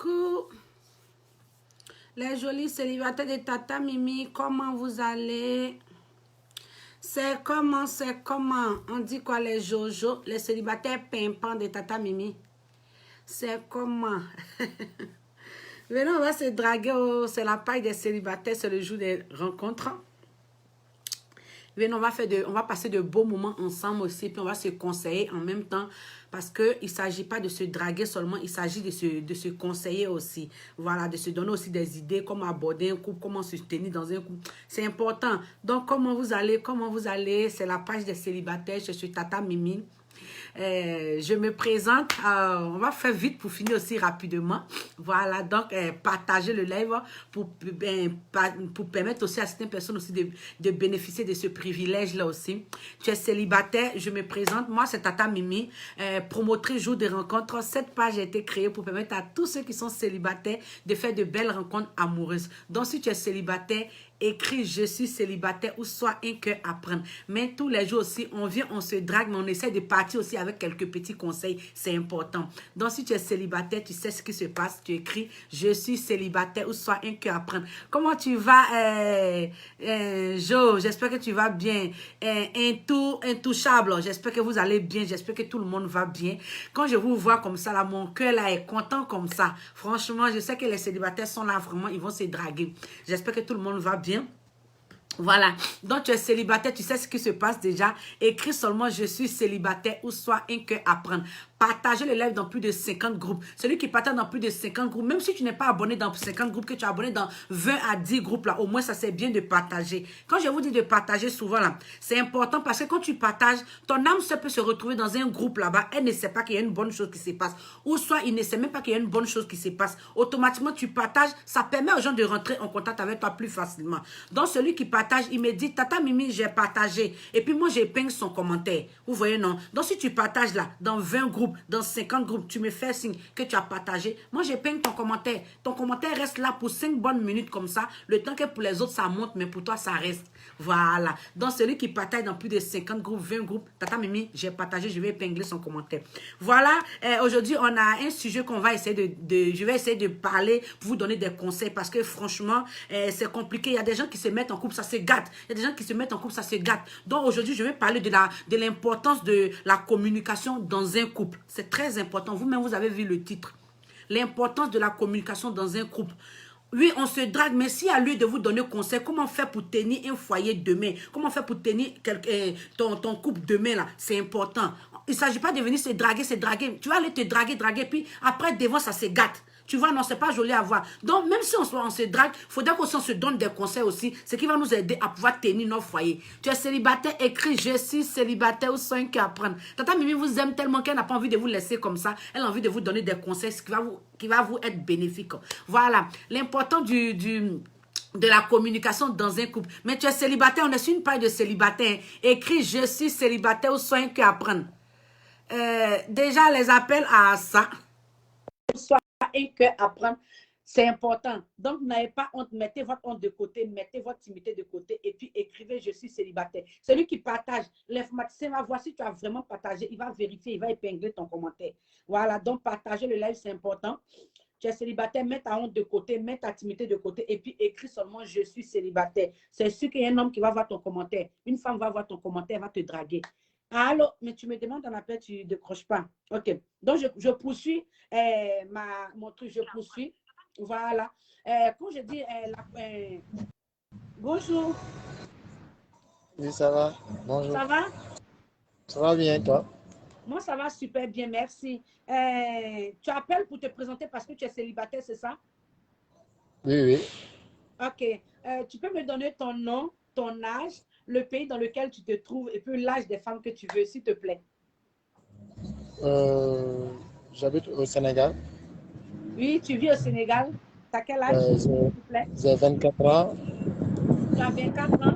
coucou. Les jolis célibataires de Tata Mimi, comment vous allez? C'est comment? On dit quoi les Jojo, les célibataires pimpants de Tata Mimi? C'est comment? Venez, on va se draguer, c'est la paille des célibataires, c'est le jour des rencontres. Venez, on va passer de beaux moments ensemble aussi, puis on va se conseiller en même temps, parce qu'il ne s'agit pas de se draguer seulement, il s'agit de se conseiller aussi. Voilà, de se donner aussi des idées, comment aborder un couple, comment se tenir dans un couple. C'est important. Donc, comment vous allez? C'est la page des célibataires, je suis Tata Mimi. Je me présente, on va faire vite pour finir aussi rapidement. Voilà, donc partagez le live pour permettre aussi à certaines personnes aussi de bénéficier de ce privilège-là aussi. Tu es célibataire, je me présente, moi c'est Tata Mimi, promotrice jour de rencontres. Cette page a été créée pour permettre à tous ceux qui sont célibataires de faire de belles rencontres amoureuses. Donc si tu es célibataire, écris je suis célibataire ou soit un cœur à prendre. Mais tous les jours aussi, on vient, on se drague, mais on essaie de partir aussi avec quelques petits conseils. C'est important. Donc, si tu es célibataire, tu sais ce qui se passe. Tu écris je suis célibataire ou soit un cœur à prendre. Comment tu vas, Jo? J'espère que tu vas bien. Intouchable. J'espère que vous allez bien. J'espère que tout le monde va bien. Quand je vous vois comme ça, là, mon cœur là est content comme ça. Franchement, je sais que les célibataires sont là vraiment, ils vont se draguer. J'espère que tout le monde va bien. Voilà, donc tu es célibataire, tu sais ce qui se passe déjà. Écris seulement je suis célibataire ou soit un cœur à prendre. Partagez le live dans plus de 50 groupes. Celui qui partage dans plus de 50 groupes, même si tu n'es pas abonné dans 50 groupes, que tu es abonné dans 20 à 10 groupes, là, au moins ça c'est bien de partager. Quand je vous dis de partager souvent, là, c'est important parce que quand tu partages, ton âme peut se retrouver dans un groupe là-bas, elle ne sait pas qu'il y a une bonne chose qui se passe. Ou soit il ne sait même pas qu'il y a une bonne chose qui se passe. Automatiquement, tu partages, ça permet aux gens de rentrer en contact avec toi plus facilement. Donc celui qui partage, il me dit, Tata Mimi, j'ai partagé. Et puis moi, j'épingle son commentaire. Vous voyez, non? Donc si tu partages là, dans 20 groupes, dans 50 groupes, tu me fais signe que tu as partagé. Moi, j'épingle ton commentaire. Ton commentaire reste là pour 5 bonnes minutes comme ça. Le temps que pour les autres, ça monte, mais pour toi, ça reste. Voilà. Donc celui qui partage dans plus de 50 groupes, 20 groupes, Tata Mimi, j'ai partagé, je vais épingler son commentaire. Voilà. Aujourd'hui, on a un sujet qu'on va essayer je vais essayer de parler pour vous donner des conseils parce que franchement, c'est compliqué. Il y a des gens qui se mettent en couple, ça se gâte. Il y a des gens qui se mettent en couple, ça se gâte. Donc aujourd'hui, je vais parler de l'importance de la communication dans un couple. C'est très important. Vous-même, vous avez vu le titre. L'importance de la communication dans un couple. Oui, on se drague, mais si à lui de vous donner conseil, comment faire pour tenir un foyer demain? Comment faire pour tenir ton couple demain, là? C'est important. Il ne s'agit pas de venir se draguer. Tu vas aller te draguer, puis après, devant, ça se gâte. Tu vois, non, c'est pas joli à voir. Donc, même si on se drague, il faudra qu'on se donne des conseils aussi, ce qui va nous aider à pouvoir tenir notre foyer. Tu es célibataire, écris je suis célibataire ou 5 à prendre. Tata Mimi vous aime tellement qu'elle n'a pas envie de vous laisser comme ça. Elle a envie de vous donner des conseils qui va vous être bénéfique. Voilà. L'important de la communication dans un couple. Mais tu es célibataire, on est sur une page de célibataire. Écris je suis célibataire ou 5 à prendre. Déjà, les appels à ça. Soit un cœur à prendre, c'est important. Donc, n'ayez pas honte, mettez votre honte de côté, mettez votre timidité de côté et puis écrivez je suis célibataire. Celui qui partage, l'informaticien va voir si tu as vraiment partagé, il va vérifier, il va épingler ton commentaire. Voilà, donc partager le live, c'est important. Tu es célibataire, mets ta honte de côté, mets ta timidité de côté et puis écris seulement je suis célibataire. C'est sûr qu'il y a un homme qui va voir ton commentaire. Une femme va voir ton commentaire, va te draguer. Allô, mais tu me demandes un appel, tu ne décroches pas. OK. Donc, je poursuis mon truc, je poursuis. Voilà. Quand je dis bonjour. Oui, ça va. Bonjour. Ça va? Ça va bien, toi? Moi, ça va super bien, merci. Tu appelles pour te présenter parce que tu es célibataire, c'est ça? Oui, oui. OK. Tu peux me donner ton nom, ton âge, le pays dans lequel tu te trouves et puis l'âge des femmes que tu veux, s'il te plaît. J'habite au Sénégal. Oui, tu vis au Sénégal. Tu as quel âge, s'il te plaît? J'ai 24 ans. Tu as 24 ans?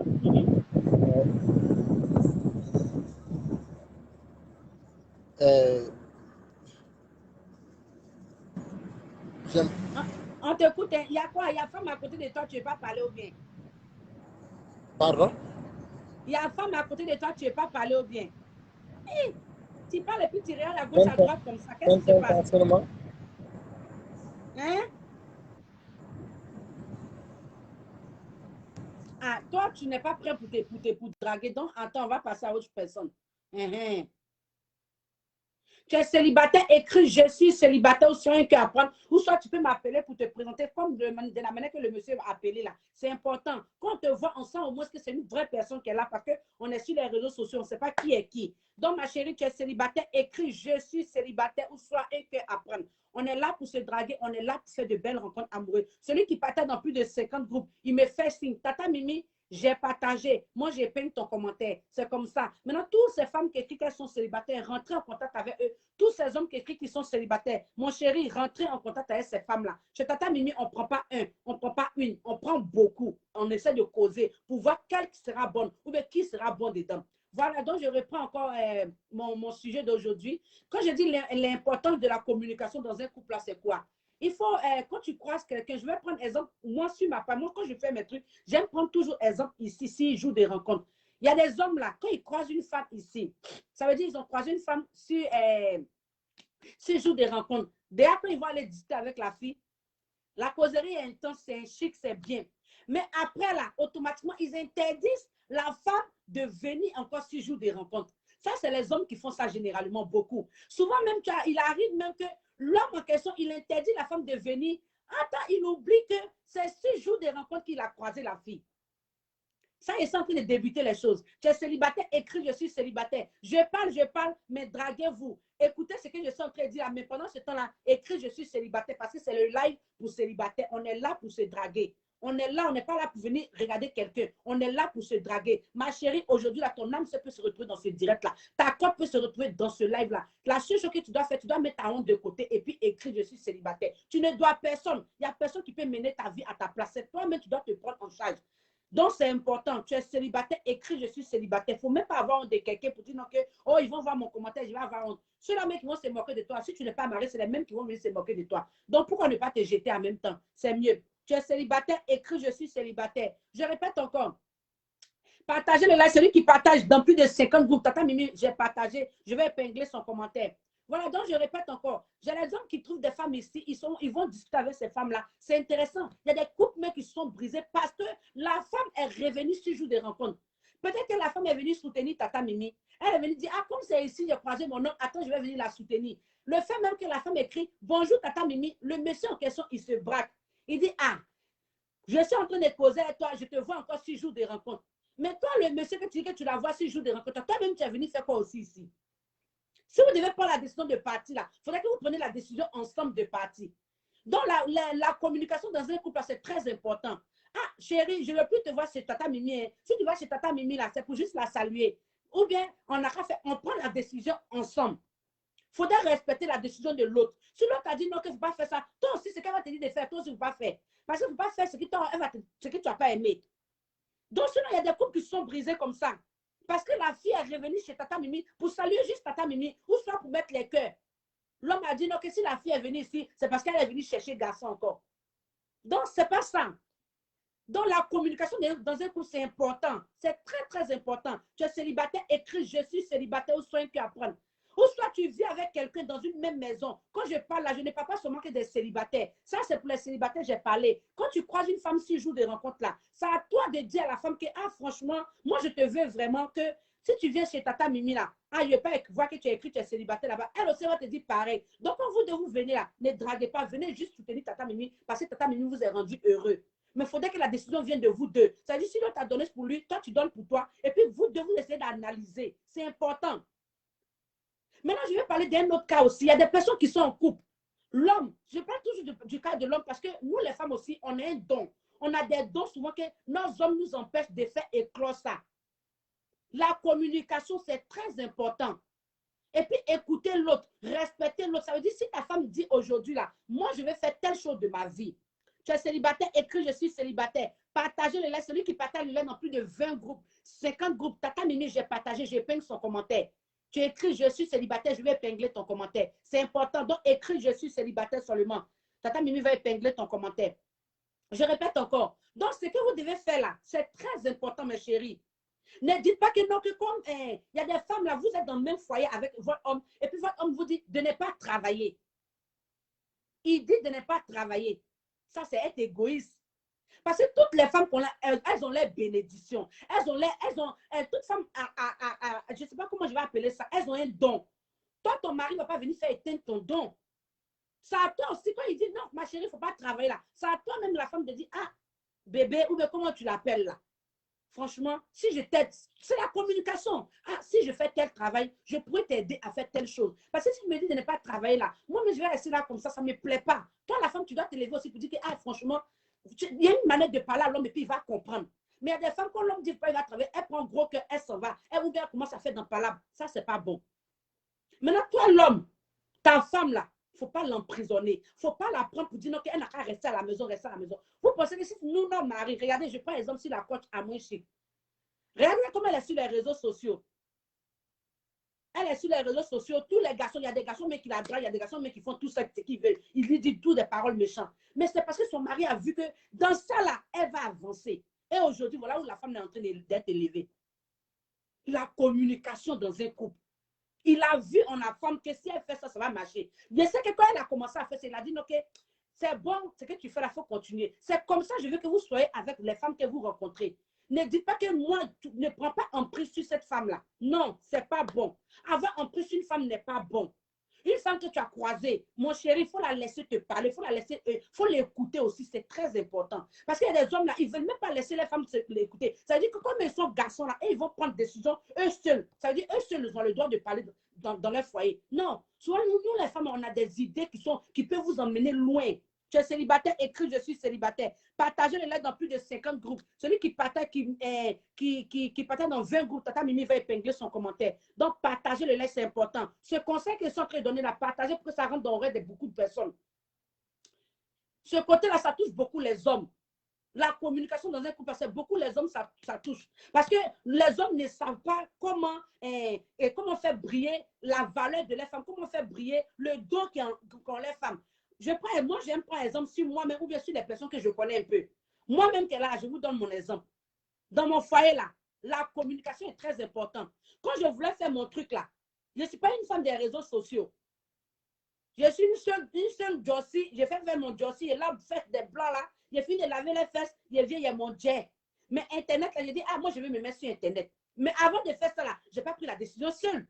J'aime. On t'écoute. Il y a quoi? Il y a femme à côté de toi, tu ne veux pas parler ou bien? Pardon? Il y a femme à côté de toi, tu ne veux pas parler ou bien? Hey, tu parles et puis tu regardes à gauche, à droite comme ça. Qu'est-ce qui se passe? Seulement. Hein? tu n'es pas prêt pour draguer. Donc, attends, on va passer à autre personne. Tu es célibataire, écris je suis célibataire ou sur un cœur à prendre. Ou soit tu peux m'appeler pour te présenter comme de la manière que le monsieur va appeler là. C'est important. Quand on te voit, on sent au moins que c'est une vraie personne qui est là parce qu'on est sur les réseaux sociaux, on ne sait pas qui est qui. Donc, ma chérie, tu es célibataire, écris je suis célibataire ou soit un cœur à prendre. On est là pour se draguer, on est là pour faire de belles rencontres amoureuses. Celui qui partage dans plus de 50 groupes, il me fait signe. Tata Mimi, j'ai partagé. Moi, j'ai peint ton commentaire. C'est comme ça. Maintenant, toutes ces femmes qui écrivent qu'elles sont célibataires, rentrez en contact avec eux. Tous ces hommes qui écrivent qu'ils sont célibataires, mon chéri, rentrez en contact avec ces femmes-là. Chez Tata Mimi, on ne prend pas un, on ne prend pas une, on prend beaucoup. On essaie de causer pour voir quelle sera bonne ou bien qui sera bon dedans. Voilà, donc je reprends encore mon sujet d'aujourd'hui. Quand je dis l'importance de la communication dans un couple, c'est quoi? Il faut, quand tu croises quelqu'un, je vais prendre exemple, moi, sur ma femme, moi, quand je fais mes trucs, j'aime prendre toujours exemple ici, s'ils jouent des rencontres. Il y a des hommes là, quand ils croisent une femme ici, ça veut dire qu'ils ont croisé une femme sur, s'ils jouent des rencontres. Dès après, ils vont aller discuter avec la fille. La causerie est intense, c'est chic, c'est bien. Mais après, là, automatiquement, ils interdisent la femme de venir encore s'ils jouent des rencontres. Ça, c'est les hommes qui font ça généralement beaucoup. Souvent, même, il arrive même que l'homme en question, il interdit la femme de venir. Attends, il oublie que c'est 6 jours de rencontre qu'il a croisé la fille. Ça, il est en train de débuter les choses. Tu es célibataire, écris, je suis célibataire. Je parle, mais draguez-vous. Écoutez ce que je suis en train de dire. Mais pendant ce temps-là, écris, je suis célibataire parce que c'est le live pour célibataire. On est là pour se draguer. On est là, on n'est pas là pour venir regarder quelqu'un. On est là pour se draguer. Ma chérie, aujourd'hui, là, ton âme peut se retrouver dans ce direct-là. Ta corps peut se retrouver dans ce live-là. La seule chose que tu dois faire, tu dois mettre ta honte de côté et puis écrire, je suis célibataire. Tu ne dois personne. Il n'y a personne qui peut mener ta vie à ta place. C'est toi-même, tu dois te prendre en charge. Donc, c'est important. Tu es célibataire, écris, je suis célibataire. Il ne faut même pas avoir honte de quelqu'un pour dire non, que, oh, ils vont voir mon commentaire, je vais avoir honte. Ceux-là, qui vont se moquer de toi. Si tu n'es pas marié, c'est les mêmes qui vont venir se moquer de toi. Donc, pourquoi ne pas te jeter en même temps? C'est mieux. Tu es célibataire, écris, je suis célibataire. Je répète encore. Partagez le live. Celui qui partage dans plus de 50 groupes. Tata Mimi, j'ai partagé. Je vais épingler son commentaire. Voilà, donc je répète encore. J'ai les hommes qui trouvent des femmes ici, ils vont discuter avec ces femmes-là. C'est intéressant. Il y a des couples mais qui sont brisés parce que la femme est revenue sur jour des rencontres. Peut-être que la femme est venue soutenir Tata Mimi. Elle est venue dire, ah, comme c'est ici, j'ai croisé mon homme, attends, je vais venir la soutenir. Le fait même que la femme écrit, bonjour Tata Mimi, le monsieur en question, il se braque. Il dit, ah, je suis en train de causer avec toi, je te vois encore 6 jours de rencontre. Mais toi, le monsieur que tu dis que tu la vois 6 jours de rencontre, toi-même, tu es venu faire quoi aussi ici? Si vous devez prendre la décision de partir, là, il faudrait que vous preniez la décision ensemble de partir. Donc, la communication dans un couple, c'est très important. Ah, chérie, je ne veux plus te voir chez Tata Mimi. Hein. Si tu vas chez Tata Mimi, là, c'est pour juste la saluer. Ou bien, on prend la décision ensemble. Il faudrait respecter la décision de l'autre. Si l'autre a dit non, que tu ne faut pas faire ça, toi aussi, ce qu'elle va te dire de faire, toi aussi, tu ne faut pas faire. Parce que tu ne faut pas faire ce que tu n'as pas aimé. Donc, sinon, il y a des couples qui sont brisés comme ça. Parce que la fille est revenue chez Tata Mimi pour saluer juste Tata Mimi ou soit pour mettre les cœurs. L'homme a dit non, que si la fille est venue ici, c'est parce qu'elle est venue chercher garçon encore. Donc, ce n'est pas ça. Donc, la communication dans un couple, c'est important. C'est très, très important. Tu es célibataire, écris je suis célibataire ou soit un cœur à prendre. Ou soit tu vis avec quelqu'un dans une même maison. Quand je parle là, je ne parle pas seulement que des célibataires. Ça, c'est pour les célibataires, j'ai parlé. Quand tu croises une femme 6 jours de rencontre là, c'est à toi de dire à la femme que, ah, franchement, moi, je te veux vraiment que si tu viens chez Tata Mimi là, ah, je ne veux pas voir que tu as écrit que tu es célibataire là-bas. Elle aussi va te dire pareil. Donc, quand vous venez là, ne draguez pas, venez juste soutenir Tata Mimi parce que Tata Mimi vous est rendu heureux. Mais il faudrait que la décision vienne de vous deux. C'est-à-dire, si l'autre a donné pour lui, toi, tu donnes pour toi. Et puis, vous deux, vous essayez d'analyser. C'est important. Maintenant, je vais parler d'un autre cas aussi. Il y a des personnes qui sont en couple. L'homme, je parle toujours du cas de l'homme parce que nous, les femmes aussi, on a un don. On a des dons souvent que nos hommes nous empêchent de faire éclore ça. La communication, c'est très important. Et puis, écouter l'autre, respecter l'autre. Ça veut dire, si ta femme dit aujourd'hui, là, moi, je vais faire telle chose de ma vie. Tu es célibataire, écris, je suis célibataire. Partagez le lien. Celui qui partage le lien dans plus de 20 groupes, 50 groupes. Tata Mimi, j'ai partagé, j'épingle son commentaire. Tu écris, je suis célibataire, je vais épingler ton commentaire. C'est important. Donc, écris, je suis célibataire seulement. Tata Mimi va épingler ton commentaire. Je répète encore. Donc, ce que vous devez faire là, c'est très important, mes chéris. Ne dites pas que non, que comme il y a des femmes là, vous êtes dans le même foyer avec votre homme, et puis votre homme vous dit de ne pas travailler. Il dit de ne pas travailler. Ça, c'est être égoïste. Parce que toutes les femmes qu'on a, elles ont les bénédictions. Toutes femmes, je ne sais pas comment je vais appeler ça, elles ont un don. Toi, ton mari ne va pas venir faire éteindre ton don. C'est à toi aussi, quand il dit non, ma chérie, il ne faut pas travailler là. C'est à toi même la femme de dire, ah, bébé, ou bien comment tu l'appelles là. Franchement, si je t'aide, c'est la communication. Ah, si je fais tel travail, je pourrais t'aider à faire telle chose. Parce que si tu me dis de ne pas travailler là, moi, mais je vais rester là comme ça ne me plaît pas. Toi, la femme, tu dois te lever aussi pour dire que, ah, franchement, il y a une manière de parler à l'homme et puis il va comprendre. Mais il y a des femmes, quand l'homme dit pas, il va travailler, elle prend gros cœur, elle s'en va. Elle commence à faire dans palabre. Ça, c'est pas bon. Maintenant, toi, l'homme, ta femme là, il ne faut pas l'emprisonner. Il ne faut pas la prendre pour dire non, qu'elle n'a qu'à rester à la maison, rester à la maison. Vous pensez que si nous, nos maris, regardez, je prends exemple sur la coach à moins chic. Regardez comment elle est sur les réseaux sociaux. Elle est sur les réseaux sociaux. Tous les garçons, il y a des garçons mais qui la draguent, il y a des garçons mais qui font tout ça qu'ils veulent. Ils lui disent tout des paroles méchantes. Mais c'est parce que son mari a vu que dans ça là, elle va avancer. Et aujourd'hui, voilà où la femme est en train d'être élevée. La communication dans un couple. Il a vu en la femme que si elle fait ça, ça va marcher. Je sais que quand elle a commencé à faire ça, il a dit, ok, c'est bon, ce que tu fais là, il faut continuer. C'est comme ça, je veux que vous soyez avec les femmes que vous rencontrez. Ne dites pas que moi, ne prends pas emprise sur cette femme-là. Non, c'est pas bon. Avoir emprise sur une femme n'est pas bon. Une femme que tu as croisée, mon chéri, il faut la laisser te parler, il faut l'écouter aussi, c'est très important. Parce qu'il y a des hommes là, ils ne veulent même pas laisser les femmes l'écouter. Ça veut dire que comme ils sont garçons là, ils vont prendre des décisions eux seuls. Ça veut dire eux seuls, ils ont le droit de parler dans leur foyer. Non, souvent nous les femmes, on a des idées qui peuvent vous emmener loin. Tu es célibataire, écris je suis célibataire. Partagez les lettres dans plus de 50 groupes. Celui qui partage, qui partage dans 20 groupes, Tata Mimi va épingler son commentaire. Donc, partagez les lettres, c'est important. Ce conseil qu'ils sont en train de donner, la partager pour que ça rentre dans l'oreille de beaucoup de personnes. Ce côté-là, ça touche beaucoup les hommes. La communication dans un couple, parce que beaucoup les hommes, ça touche. Parce que les hommes ne savent pas comment faire briller la valeur de les femmes, comment faire briller le don qu'ont les femmes. Moi, j'aime prendre exemple sur moi-même ou bien sur les personnes que je connais un peu. Moi-même, là, je vous donne mon exemple. Dans mon foyer, là, la communication est très importante. Quand je voulais faire mon truc, là, je ne suis pas une femme des réseaux sociaux. Je suis une seule Josie. J'ai fait faire mon Josie et là, vous faites des blancs, là. J'ai fini de laver les fesses. Il y a mon jet. Mais Internet, là, j'ai dit, ah, moi, je vais me mettre sur Internet. Mais avant de faire ça, là, je n'ai pas pris la décision seule.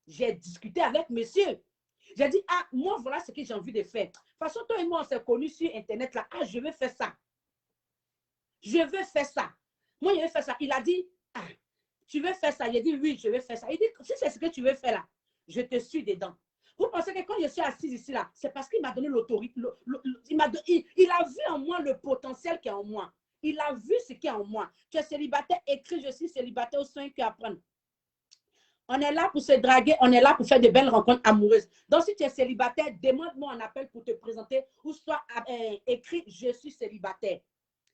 J'ai discuté avec monsieur. J'ai dit, ah, moi, voilà ce que j'ai envie de faire. De toute façon, toi et moi, on s'est connus sur Internet, là. Ah, je veux faire ça. Je veux faire ça. Moi, je veux faire ça. Il a dit, ah, tu veux faire ça? Il a dit, oui, je veux faire ça. Il dit, si c'est ce que tu veux faire là, je te suis dedans. Vous pensez que quand je suis assise ici là, c'est parce qu'il m'a donné l'autorité. Il a vu en moi le potentiel qui est en moi. Il a vu ce qui est en moi. Tu es célibataire, écris, je suis célibataire, au soin que apprendre. On est là pour se draguer, on est là pour faire de belles rencontres amoureuses. Donc, si tu es célibataire, demande-moi un appel pour te présenter ou soit écrit « Je suis célibataire ».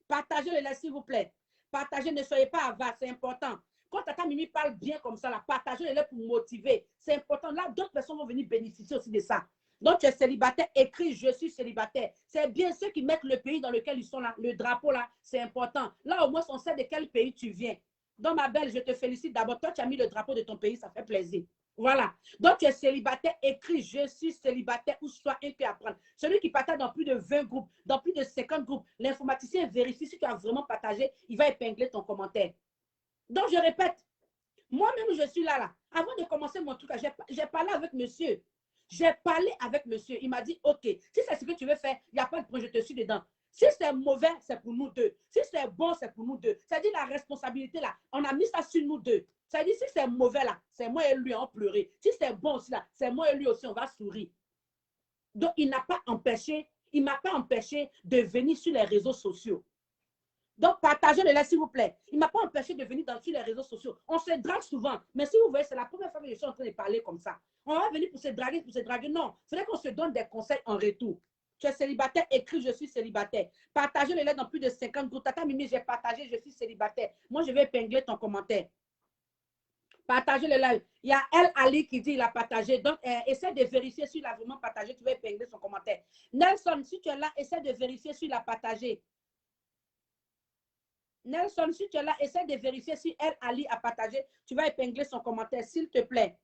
Partagez-le là, s'il vous plaît. Partagez, ne soyez pas avare, c'est important. Quand Tata Mimi parle bien comme ça, partagez-le pour motiver. C'est important. Là, d'autres personnes vont venir bénéficier aussi de ça. Donc, tu es célibataire, écris « Je suis célibataire ». C'est bien ceux qui mettent le pays dans lequel ils sont là. Le drapeau là, c'est important. Là, au moins, on sait de quel pays tu viens. Donc, ma belle, je te félicite. D'abord, toi, tu as mis le drapeau de ton pays, ça fait plaisir. Voilà. Donc, tu es célibataire, écris « Je suis célibataire » ou soit un qui apprendre. Celui qui partage dans plus de 20 groupes, dans plus de 50 groupes, l'informaticien vérifie si tu as vraiment partagé, il va épingler ton commentaire. Donc, je répète, moi-même, je suis là. Avant de commencer mon truc, j'ai parlé avec monsieur. J'ai parlé avec monsieur. Il m'a dit, OK, si c'est ce que tu veux faire, il n'y a pas de problème, je te suis dedans. Si c'est mauvais, c'est pour nous deux. Si c'est bon, c'est pour nous deux. C'est-à-dire la responsabilité, là, on a mis ça sur nous deux. C'est-à-dire si c'est mauvais, là, c'est moi et lui, on pleurait. Si c'est bon aussi, là, c'est moi et lui aussi, on va sourire. Donc, il m'a pas empêché de venir sur les réseaux sociaux. Donc, partagez-le là, s'il vous plaît. Il ne m'a pas empêché de venir sur les réseaux sociaux. On se drague souvent. Mais si vous voyez, c'est la première fois que je suis en train de parler comme ça. On va venir pour se draguer. Non, il faudrait qu'on se donne des conseils en retour. Tu es célibataire, écris « Je suis célibataire ». Partagez-le là dans plus de 50 groupes. Tata Mimi, j'ai partagé « Je suis célibataire ». Moi, je vais épingler ton commentaire. Partagez-le là. Il y a El Ali qui dit il a partagé. Donc, essaie de vérifier s'il a vraiment partagé. Tu vas épingler son commentaire. Nelson, si tu es là, essaie de vérifier s'il a partagé. Nelson, si tu es là, essaie de vérifier si El Ali a partagé. Tu vas épingler son commentaire, s'il te plaît.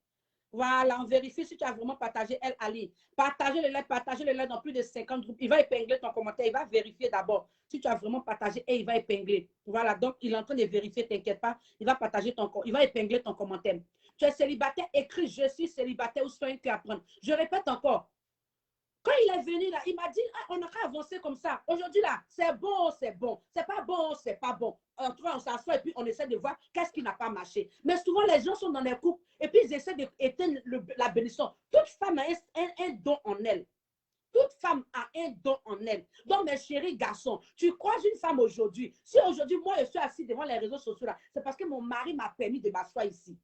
Voilà, on vérifie si tu as vraiment partagé El Ali. Partagez le lien dans plus de 50 groupes. Il va épingler ton commentaire. Il va vérifier d'abord si tu as vraiment partagé et il va épingler. Voilà, donc il est en train de vérifier, t'inquiète pas. Il va partager il va épingler ton commentaire. Tu es célibataire, écris je suis célibataire ou soin que apprendre. Je répète encore. Quand il est venu là, il m'a dit, ah, on a qu'à avancer comme ça. Aujourd'hui là, c'est bon, c'est bon. C'est pas bon, c'est pas bon. En tout cas, on s'assoit et puis on essaie de voir qu'est-ce qui n'a pas marché. Mais souvent, les gens sont dans les couples et puis ils essaient d'éteindre la bénédiction. Toute femme a un don en elle. Toute femme a un don en elle. Donc, mes chéris garçons, tu croises une femme aujourd'hui. Si aujourd'hui, moi, je suis assis devant les réseaux sociaux là, c'est parce que mon mari m'a permis de m'asseoir ici.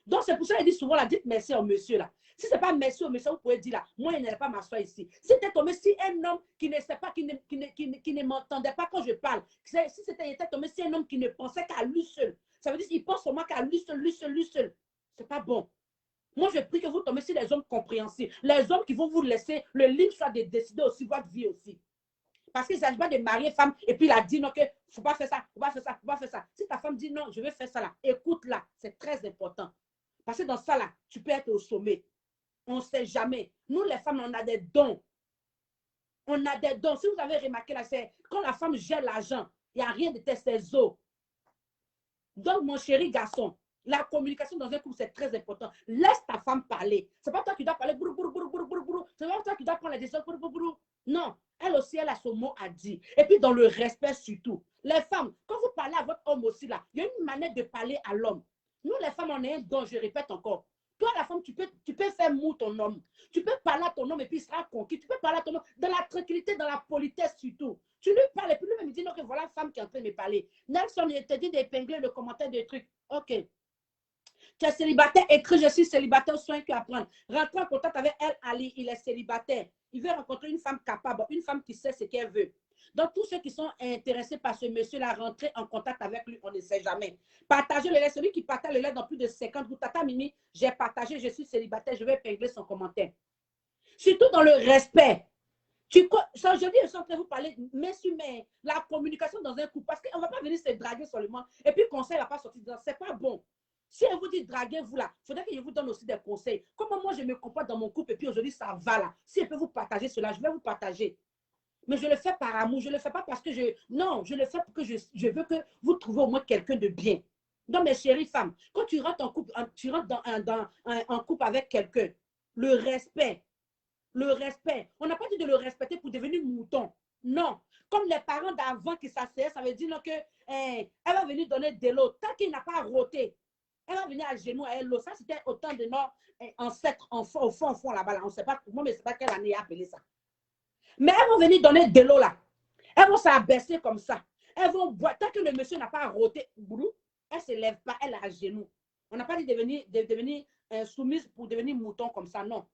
Donc, c'est pour ça qu'il dit souvent, là, dites merci au monsieur, là. Si ce n'est pas merci au monsieur, vous pouvez dire, là, moi, il n'allait pas m'asseoir ici. Si t'es tombé, si un homme qui ne sait pas, qui ne m'entendait pas quand je parle, si était tombé, si un homme qui ne pensait qu'à lui seul, ça veut dire qu'il pense seulement qu'à lui seul, lui seul, lui seul. C'est pas bon. Moi, je prie que vous tombez sur les hommes compréhensifs, les hommes qui vont vous laisser le libre choix de décider aussi votre vie aussi. Parce qu'il ne s'agit pas de marier femme et puis il a dit non, que il ne faut pas faire ça, il ne faut pas faire ça, il ne faut pas faire ça. Si ta femme dit non, je vais faire ça là, écoute-la, c'est très important. Parce que dans ça, là, tu peux être au sommet. On ne sait jamais. Nous, les femmes, on a des dons. On a des dons. Si vous avez remarqué, là, c'est quand la femme gère l'argent, il n'y a rien de tel, ses os. Donc, mon chéri garçon, la communication dans un couple, c'est très important. Laisse ta femme parler. Ce n'est pas toi qui dois parler. C'est pas toi qui dois prendre la décision. Non. Elle aussi, elle a son mot à dire. Et puis, dans le respect surtout. Les femmes, quand vous parlez à votre homme aussi, là, il y a une manière de parler à l'homme. Nous, les femmes, on est un don, je répète encore. Toi, la femme, tu peux faire mou ton homme. Tu peux parler à ton homme et puis il sera conquis. Tu peux parler à ton homme dans la tranquillité, dans la politesse surtout. Tu lui parles et puis lui-même, il dit, non, que voilà la femme qui est en train de me parler. Nelson, il te dit d'épingler le commentaire des trucs. OK. Tu es célibataire, écris, je suis célibataire, soin que apprendre. Rentre en contact avec El Ali, il est célibataire. Il veut rencontrer une femme capable, une femme qui sait ce qu'elle veut. Donc, tous ceux qui sont intéressés par ce monsieur-là, rentrez en contact avec lui, on ne sait jamais. Partagez le lait, celui qui partage le lait dans plus de 50 groupes. Tata Mimi, j'ai partagé, je suis célibataire, je vais épingler son commentaire. Surtout dans le respect. Aujourd'hui, je suis en train de vous parler, mais la communication dans un couple, parce qu'on ne va pas venir se draguer seulement, et puis le conseil ne va pas sortir dedans, ce n'est pas bon. Si elle vous dit draguez-vous là, il faudrait que je vous donne aussi des conseils. Comment moi je me comporte dans mon couple, et puis aujourd'hui ça va là. Si elle peut vous partager cela, je vais vous partager. Mais je le fais par amour, je ne le fais pas parce que non, je le fais parce que je veux que vous trouviez au moins quelqu'un de bien. Donc, mes chéries femmes, quand tu rentres en couple, tu rentres en couple avec quelqu'un, le respect. On n'a pas dit de le respecter pour devenir mouton. Non. Comme les parents d'avant qui s'asseyaient, ça veut dire non, que elle va venir donner de l'eau. Tant qu'il n'a pas roté, elle va venir à genoux à elle l'eau. Ça, c'était autant de nos ancêtres au fond là-bas. Là. On ne sait pas, moi, mais je ne sais pas quelle année a appelé ça. Mais elles vont venir donner de l'eau là. Elles vont s'abaisser comme ça. Elles vont boire. Tant que le monsieur n'a pas roté, elle ne se lève pas, elle est à genoux. On n'a pas dit de devenir soumise pour devenir mouton comme ça, non.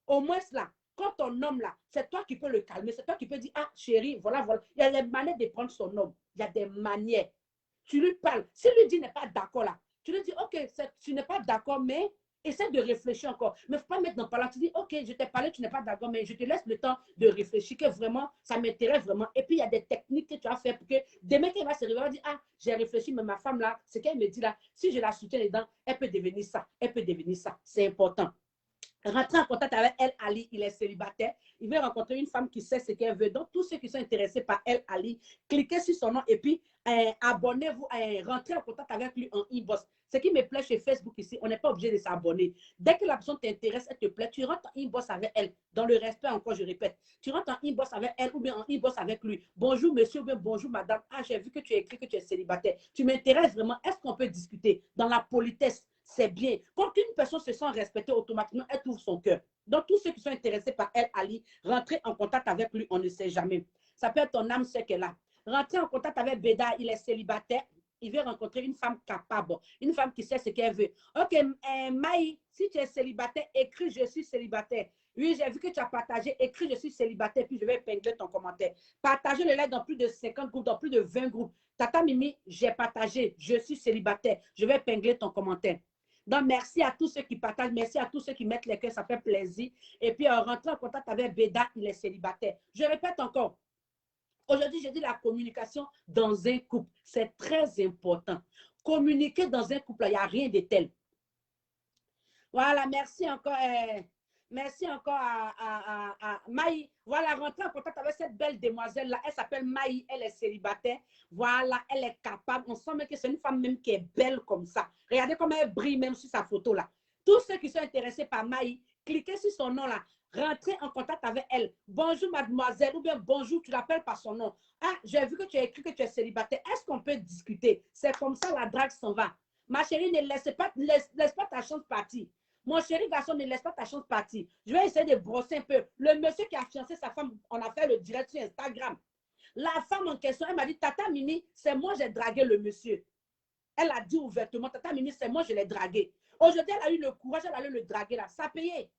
Au moins là, quand ton homme là, c'est toi qui peux le calmer, c'est toi qui peux dire, ah chérie, voilà. Il y a des manières de prendre son homme. Il y a des manières. Tu lui parles. Si lui dit n'est pas d'accord là, tu lui dis, ok, tu n'es pas d'accord, mais essaie de réfléchir encore. Mais il ne faut pas mettre dans parlant. Tu dis, ok, je t'ai parlé, tu n'es pas d'accord, mais je te laisse le temps de réfléchir, que vraiment, ça m'intéresse vraiment. Et puis, il y a des techniques que tu as fait pour que demain, quand elle va se réveiller, elle va dire, ah, j'ai réfléchi, mais ma femme là, ce qu'elle me dit là, si je la soutiens les dents, elle peut devenir ça, elle peut devenir ça. C'est important. Rentrer en contact avec El Ali, il est célibataire. Il veut rencontrer une femme qui sait ce qu'elle veut. Donc, tous ceux qui sont intéressés par El Ali, cliquez sur son nom et puis abonnez-vous, rentrez en contact avec lui en inbox. Ce qui me plaît chez Facebook ici, on n'est pas obligé de s'abonner. Dès que la personne t'intéresse, elle te plaît, tu rentres en inbox avec elle. Dans le respect, encore, je répète. Tu rentres en inbox avec elle ou bien en inbox avec lui. Bonjour monsieur ou bien bonjour madame. Ah, j'ai vu que tu as écrit que tu es célibataire. Tu m'intéresses vraiment. Est-ce qu'on peut discuter dans la politesse? C'est bien. Quand une personne se sent respectée, automatiquement, elle ouvre son cœur. Donc, tous ceux qui sont intéressés par El Ali, rentrez en contact avec lui, on ne sait jamais. Ça peut être ton âme sœur qu'elle a. Rentrez en contact avec Béda, il est célibataire. Il veut rencontrer une femme capable, une femme qui sait ce qu'elle veut. Ok, Maï, si tu es célibataire, écris « Je suis célibataire ». Oui, j'ai vu que tu as partagé, écris « Je suis célibataire », puis je vais épingler ton commentaire. Partagez le lien dans plus de 50 groupes, dans plus de 20 groupes. Tata Mimi, j'ai partagé, je suis célibataire. Je vais épingler ton commentaire. Donc, merci à tous ceux qui partagent, merci à tous ceux qui mettent les cœurs, ça fait plaisir. Et puis, rentrer en contact avec Béda, il est célibataire. Je répète encore, aujourd'hui, j'ai dit la communication dans un couple, c'est très important. Communiquer dans un couple, il n'y a rien de tel. Voilà, merci encore à Maï. Voilà, rentrez en contact avec cette belle demoiselle-là. Elle s'appelle Maï, elle est célibataire. Voilà, elle est capable. On sent même que c'est une femme même qui est belle comme ça. Regardez comment elle brille même sur sa photo là. Tous ceux qui sont intéressés par Maï, cliquez sur son nom là. Rentrez en contact avec elle. Bonjour mademoiselle ou bien bonjour, tu l'appelles par son nom. Ah, j'ai vu que tu as écrit que tu es célibataire. Est-ce qu'on peut discuter? C'est comme ça la drague s'en va. Ma chérie, ne laisse pas ta chance partir. Mon chéri garçon, ne laisse pas ta chance partir. Je vais essayer de brosser un peu. Le monsieur qui a fiancé sa femme, on a fait le direct sur Instagram. La femme en question, elle m'a dit, Tata Mimi, c'est moi, j'ai dragué le monsieur. Elle a dit ouvertement, Tata Mimi, c'est moi, je l'ai dragué. Aujourd'hui, elle a eu le courage, elle allait le draguer là. Ça a payé.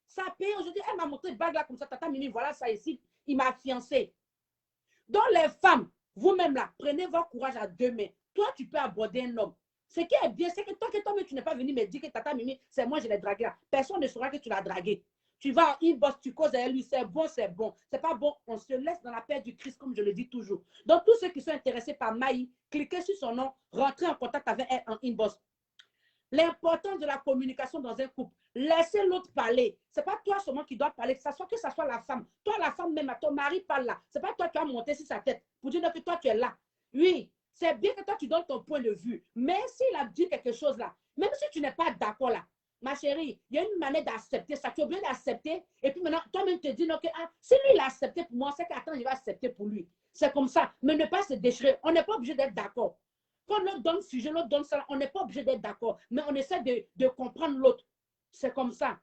Ça a payé. Aujourd'hui, elle m'a montré une bague là comme ça. Tata Mimi, voilà ça ici. Il m'a fiancé. Donc, les femmes, vous-même là, prenez votre courage à deux mains. Toi, tu peux aborder un homme. Ce qui est bien, c'est que toi, tu n'es pas venu me dire que Tata Mimi, c'est moi, je l'ai dragué là. Personne ne saura que tu l'as dragué. Tu vas en inbox, tu causes avec lui, c'est bon, c'est bon. C'est pas bon, on se laisse dans la paix du Christ, comme je le dis toujours. Donc, tous ceux qui sont intéressés par Maï, cliquez sur son nom, rentrez en contact avec elle en inbox. L'importance de la communication dans un couple. Laissez l'autre parler. Ce n'est pas toi seulement qui dois parler, que ce soit la femme. Toi, la femme même, ton mari parle là. Ce n'est pas toi qui vas monter sur sa tête pour dire que toi, tu es là. Oui, c'est bien que toi, tu donnes ton point de vue. Mais s'il a dit quelque chose là, même si tu n'es pas d'accord là, ma chérie, il y a une manière d'accepter ça. Tu es obligé d'accepter. Et puis maintenant, toi-même te dis, non, que, ah, si lui, il a accepté pour moi, c'est qu'attends, je vais accepter pour lui. C'est comme ça. Mais ne pas se déchirer. On n'est pas obligé d'être d'accord. Quand l'autre donne sujet, l'autre donne ça, on n'est pas obligé d'être d'accord, mais on essaie de comprendre l'autre. C'est comme ça.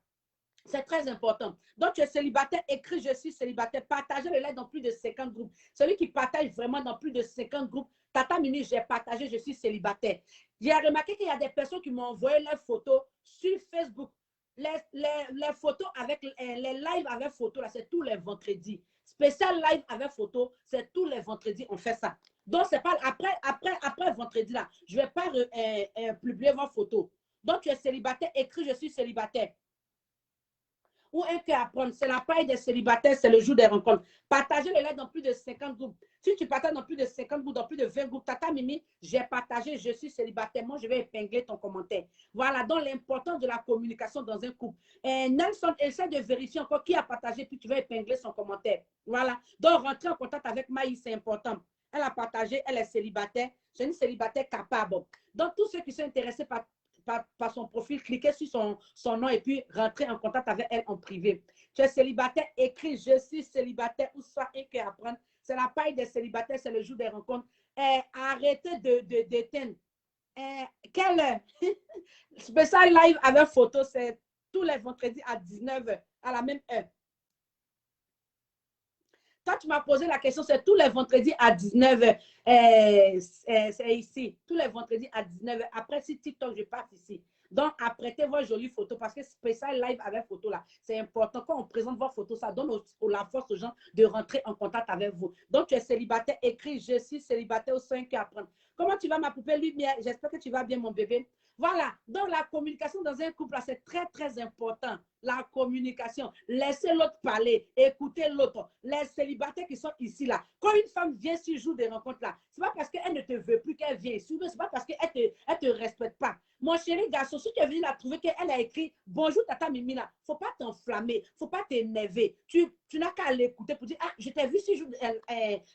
C'est très important. Donc, tu es célibataire, écris je suis célibataire. Partagez le live dans plus de 50 groupes. Celui qui partage vraiment dans plus de 50 groupes, Tata Mimi, j'ai partagé, je suis célibataire. J'ai remarqué qu'il y a des personnes qui m'ont envoyé leurs photos sur Facebook. Les photos avec les lives avec photos, là, c'est tous les vendredis. Spécial live avec photo, c'est tous les vendredis, on fait ça. Donc, c'est pas après vendredi là, je ne vais pas publier vos photos. Donc, tu es célibataire, écris je suis célibataire. Ou un cœur à prendre. C'est la paille des célibataires, c'est le jour des rencontres. Partagez le live dans plus de 50 groupes. Si tu partages dans plus de 50 groupes, dans plus de 20 groupes, Tata Mimi, j'ai partagé, je suis célibataire. Moi, je vais épingler ton commentaire. Voilà, donc l'importance de la communication dans un couple. Et Nelson, essaie de vérifier encore qui a partagé, puis tu vas épingler son commentaire. Voilà. Donc, rentrer en contact avec Maï, c'est important. Elle a partagé, elle est célibataire. C'est une célibataire capable. Donc, tous ceux qui sont intéressés par son profil, cliquez sur son nom et puis rentrez en contact avec elle en privé. Tu es célibataire, écris je suis célibataire ou soit un cœur à prendre. C'est la paille des célibataires, c'est le jour des rencontres. Arrêtez d'éteindre. Quelle heure? Spécial live avec photo, c'est tous les vendredis à 19h, à la même heure. Toi, tu m'as posé la question, c'est tous les vendredis à 19h. C'est ici, tous les vendredis à 19h. Après, si TikTok, je passe ici. Donc, apprêtez vos jolies photos parce que spécial live avec photo là, c'est important. Quand on présente vos photos, ça donne la force aux gens de rentrer en contact avec vous. Donc, tu es célibataire, écris je suis célibataire au 5 à prendre. Comment tu vas, ma poupée lumière? J'espère que tu vas bien, mon bébé. Voilà, donc la communication dans un couple, c'est très, très important. La communication. Laissez l'autre parler, écoutez l'autre. Les célibataires qui sont ici, là, quand une femme vient sur jour des rencontres, là, ce n'est pas parce qu'elle ne te veut plus qu'elle vient ici, ce n'est pas parce qu'elle ne te respecte pas. Mon chéri garçon, si tu es venu la trouver qu'elle a écrit « Bonjour, Tata Mimi », là, il ne faut pas t'enflammer, il ne faut pas t'énerver. Tu n'as qu'à l'écouter pour dire « Ah, je t'ai vu si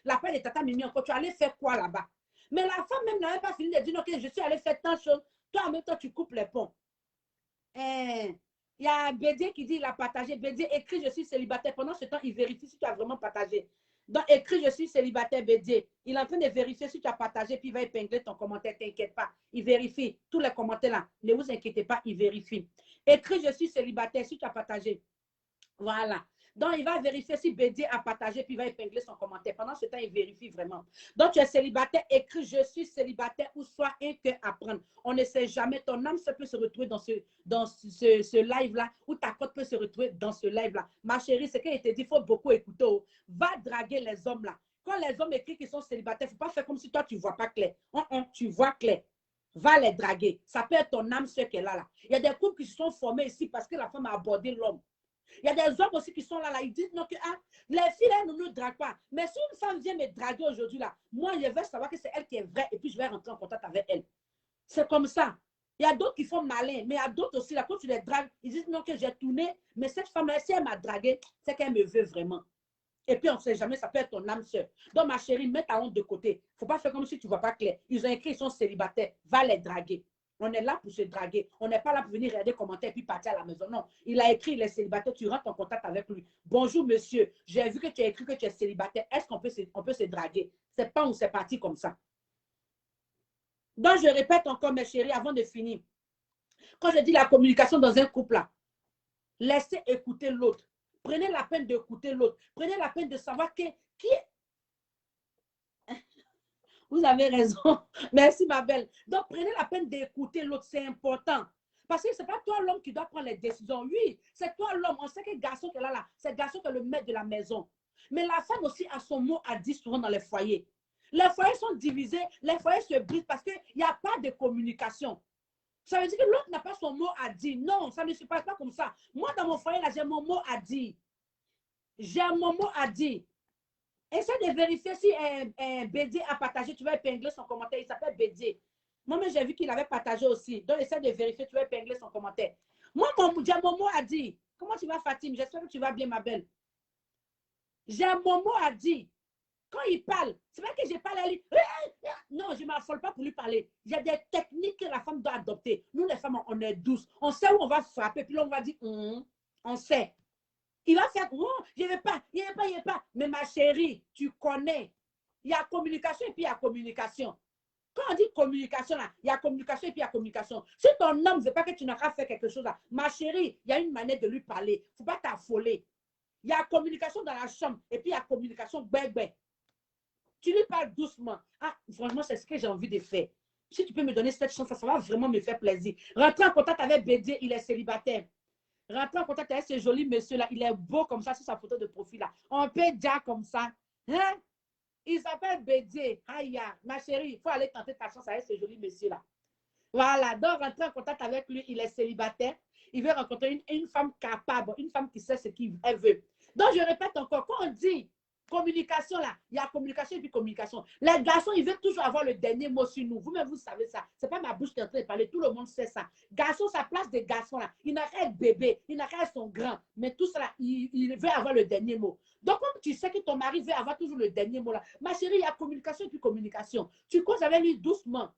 l'appel de Tata Mimi, encore, tu allais faire quoi là-bas ?» Mais la femme même n'avait pas fini de dire « Ok, je suis allée faire tant de choses. » Toi, en même temps, tu coupes les ponts. Il y a Bédier qui dit il a partagé. Bédier écrit je suis célibataire. Pendant ce temps, il vérifie si tu as vraiment partagé. Donc, écrit je suis célibataire, Bédier. Il est en train de vérifier si tu as partagé, puis il va épingler ton commentaire. T'inquiète pas. Il vérifie tous les commentaires là. Ne vous inquiétez pas, il vérifie. Écrit je suis célibataire si tu as partagé. Voilà. Donc, il va vérifier si Bédier a partagé, puis il va épingler son commentaire. Pendant ce temps, il vérifie vraiment. Donc, tu es célibataire, écris « Je suis célibataire » ou soit un cœur à prendre. On ne sait jamais, ton âme peut se retrouver dans ce live-là, ou ta cote peut se retrouver dans ce live-là. Ma chérie, c'est qu'il te dit, il faut beaucoup écouter. Va draguer les hommes là. Quand les hommes écrivent qu'ils sont célibataires, il ne faut pas faire comme si toi, tu ne vois pas clair. Tu vois clair. Va les draguer. Ça peut être ton âme ce qu'elle a là. Il y a des couples qui se sont formés ici parce que la femme a abordé l'homme. Il y a des hommes aussi qui sont là, ils disent non, que les filles, elles ne nous draguent pas. Mais si une femme vient me draguer aujourd'hui, là, moi, je vais savoir que c'est elle qui est vraie et puis je vais rentrer en contact avec elle. C'est comme ça. Il y a d'autres qui font malin, mais il y a d'autres aussi, là, quand tu les dragues, ils disent non, que j'ai tourné, mais cette femme-là, si elle m'a dragué, c'est qu'elle me veut vraiment. Et puis, on ne sait jamais, ça peut être ton âme sœur. Donc, ma chérie, mets ta honte de côté. Il ne faut pas faire comme si tu ne vois pas clair. Ils ont écrit, ils sont célibataires. Va les draguer. On est là pour se draguer. On n'est pas là pour venir regarder les commentaires et puis partir à la maison. Non, il a écrit, il est célibataire. Tu rentres en contact avec lui. Bonjour, monsieur. J'ai vu que tu as écrit que tu es célibataire. Est-ce qu'on peut se draguer? C'est pas où c'est parti comme ça. Donc, je répète encore, mes chéris, avant de finir. Quand je dis la communication dans un couple, là, laissez écouter l'autre. Prenez la peine d'écouter l'autre. Prenez la peine de savoir qui est. Vous avez raison. Merci, ma belle. Donc, prenez la peine d'écouter l'autre. C'est important. Parce que ce n'est pas toi l'homme qui doit prendre les décisions. Oui, c'est toi l'homme. On sait que le garçon qui est là, c'est le garçon qui est le maître de la maison. Mais la femme aussi a son mot à dire souvent dans les foyers. Les foyers sont divisés. Les foyers se brisent parce qu'il n'y a pas de communication. Ça veut dire que l'autre n'a pas son mot à dire. Non, ça ne se passe pas comme ça. Moi, dans mon foyer, là, j'ai mon mot à dire. J'ai mon mot à dire. Essaie de vérifier si Bédier a partagé. Tu vas épingler son commentaire. Il s'appelle Bédier. Moi-même, j'ai vu qu'il avait partagé aussi. Donc, essaie de vérifier. Tu vas épingler son commentaire. Moi, j'ai mon mot à dire. Comment tu vas, Fatim? J'espère que tu vas bien, ma belle. J'ai mon mot à dire. Quand il parle, c'est vrai que je parle à lui. Non, je ne m'affole pas pour lui parler. Il y a des techniques que la femme doit adopter. Nous, les femmes, on est douces. On sait où on va frapper. Puis là, on va dire, on sait. Il va faire, oh, je ne vais pas, il ne veut pas. Mais ma chérie, tu connais. Il y a communication et puis il y a communication. Quand on dit communication, là, il y a communication et puis il y a communication. Si ton homme ne veut pas que tu n'auras fait quelque chose, là, ma chérie, il y a une manière de lui parler. Il ne faut pas t'affoler. Il y a communication dans la chambre et puis il y a communication bébé. Tu lui parles doucement. Ah, franchement, c'est ce que j'ai envie de faire. Si tu peux me donner cette chance, ça va vraiment me faire plaisir. Rentrez en contact avec Bédier, il est célibataire. Rentrez en contact avec ce joli monsieur-là. Il est beau comme ça sur sa photo de profil-là. On peut dire comme ça. Hein? Il s'appelle Bédier. Aïe, ma chérie, il faut aller tenter ta chance avec ce joli monsieur-là. Voilà. Donc, rentrez en contact avec lui. Il est célibataire. Il veut rencontrer une femme capable, une femme qui sait ce qu'elle veut. Donc, je répète encore, quand on dit communication là, il y a communication et puis communication. Les garçons, ils veulent toujours avoir le dernier mot sur nous. Vous-même, vous savez ça. Ce n'est pas ma bouche qui est en train de parler. Tout le monde sait ça. Garçon, sa place de garçon là, il n'a qu'à être bébé, il n'a qu'à être son grand. Mais tout ça là, il veut avoir le dernier mot. Donc, comme tu sais que ton mari veut avoir toujours le dernier mot là, ma chérie, il y a communication et puis communication. Tu causes avec lui doucement.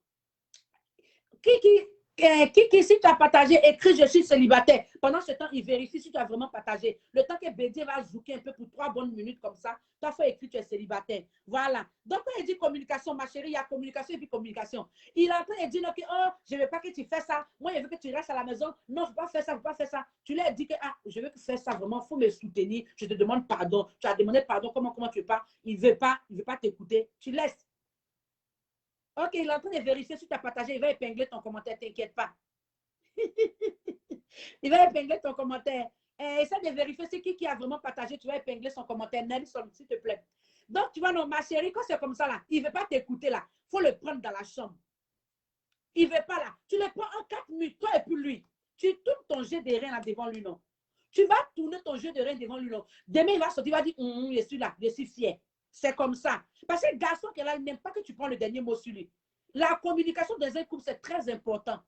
Si tu as partagé, écris je suis célibataire. Pendant ce temps, il vérifie si tu as vraiment partagé. Le temps que Bédier va zouker un peu pour 3 bonnes minutes comme ça, tu as fait écrire tu es célibataire. Voilà. Donc, quand il dit communication, ma chérie, il y a communication et puis communication. Il est en train de dire que oh, je ne veux pas que tu fasses ça. Moi, je veux que tu restes à la maison. Non, il ne faut pas faire ça, il ne faut pas faire ça. Tu lui as dit que ah, je veux que tu fasses ça vraiment, il faut me soutenir. Je te demande pardon. Tu as demandé pardon, comment tu veux pas. Il ne veut pas t'écouter. Tu laisses. Ok, il est en train de vérifier si tu as partagé. Il va épingler ton commentaire, t'inquiète pas. Il va épingler ton commentaire. Essaie de vérifier c'est qui a vraiment partagé. Tu vas épingler son commentaire. Nelson, s'il te plaît. Donc, tu vois, non, ma chérie, quand c'est comme ça, là, il ne veut pas t'écouter, là. Il faut le prendre dans la chambre. Il ne veut pas, là. Tu le prends en 4 minutes, toi et puis lui. Tu tournes ton jeu de rein là devant lui, non. Tu vas tourner ton jeu de rein devant lui, non. Demain, il va sortir, il va dire, je suis là, je suis fier. C'est comme ça. Parce que le garçon qui est là, il n'aime pas que tu prends le dernier mot sur lui. La communication dans un couple, c'est très important.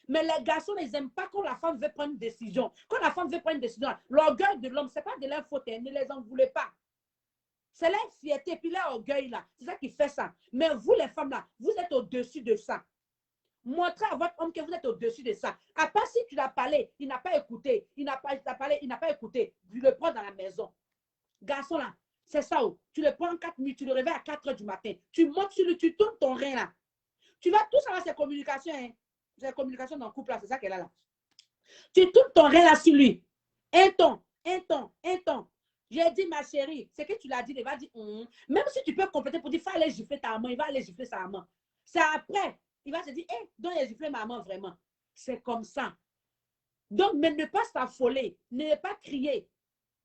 Mais les garçons, ils n'aiment pas quand la femme veut prendre une décision. Quand la femme veut prendre une décision, l'orgueil de l'homme, ce n'est pas de leur faute, ne les en voulez pas. C'est leur fierté, puis leur orgueil là. C'est ça qui fait ça. Mais vous, les femmes là, vous êtes au-dessus de ça. Montrez à votre homme que vous êtes au-dessus de ça. À part si tu l'as parlé, il n'a pas écouté. Il n'a pas parlé, il n'a pas écouté. Tu le prends dans la maison. Garçon là, c'est ça. Tu le prends en 4 minutes, tu le réveilles à 4 heures du matin. Tu montes sur lui, tu tournes ton rein là. Tu vas tout savoir, c'est communication. Hein? C'est communication dans le couple là, c'est ça qu'elle a là. Tu tournes ton rein là sur lui. Un ton. J'ai dit, ma chérie, c'est que tu l'as dit, il va dire, même si tu peux compléter pour dire, il faut aller gifler ta maman, il va aller gifler sa maman. C'est après, il va se dire, donc il a giflé ma maman vraiment. C'est comme ça. Donc, mais ne pas s'affoler, ne pas crier.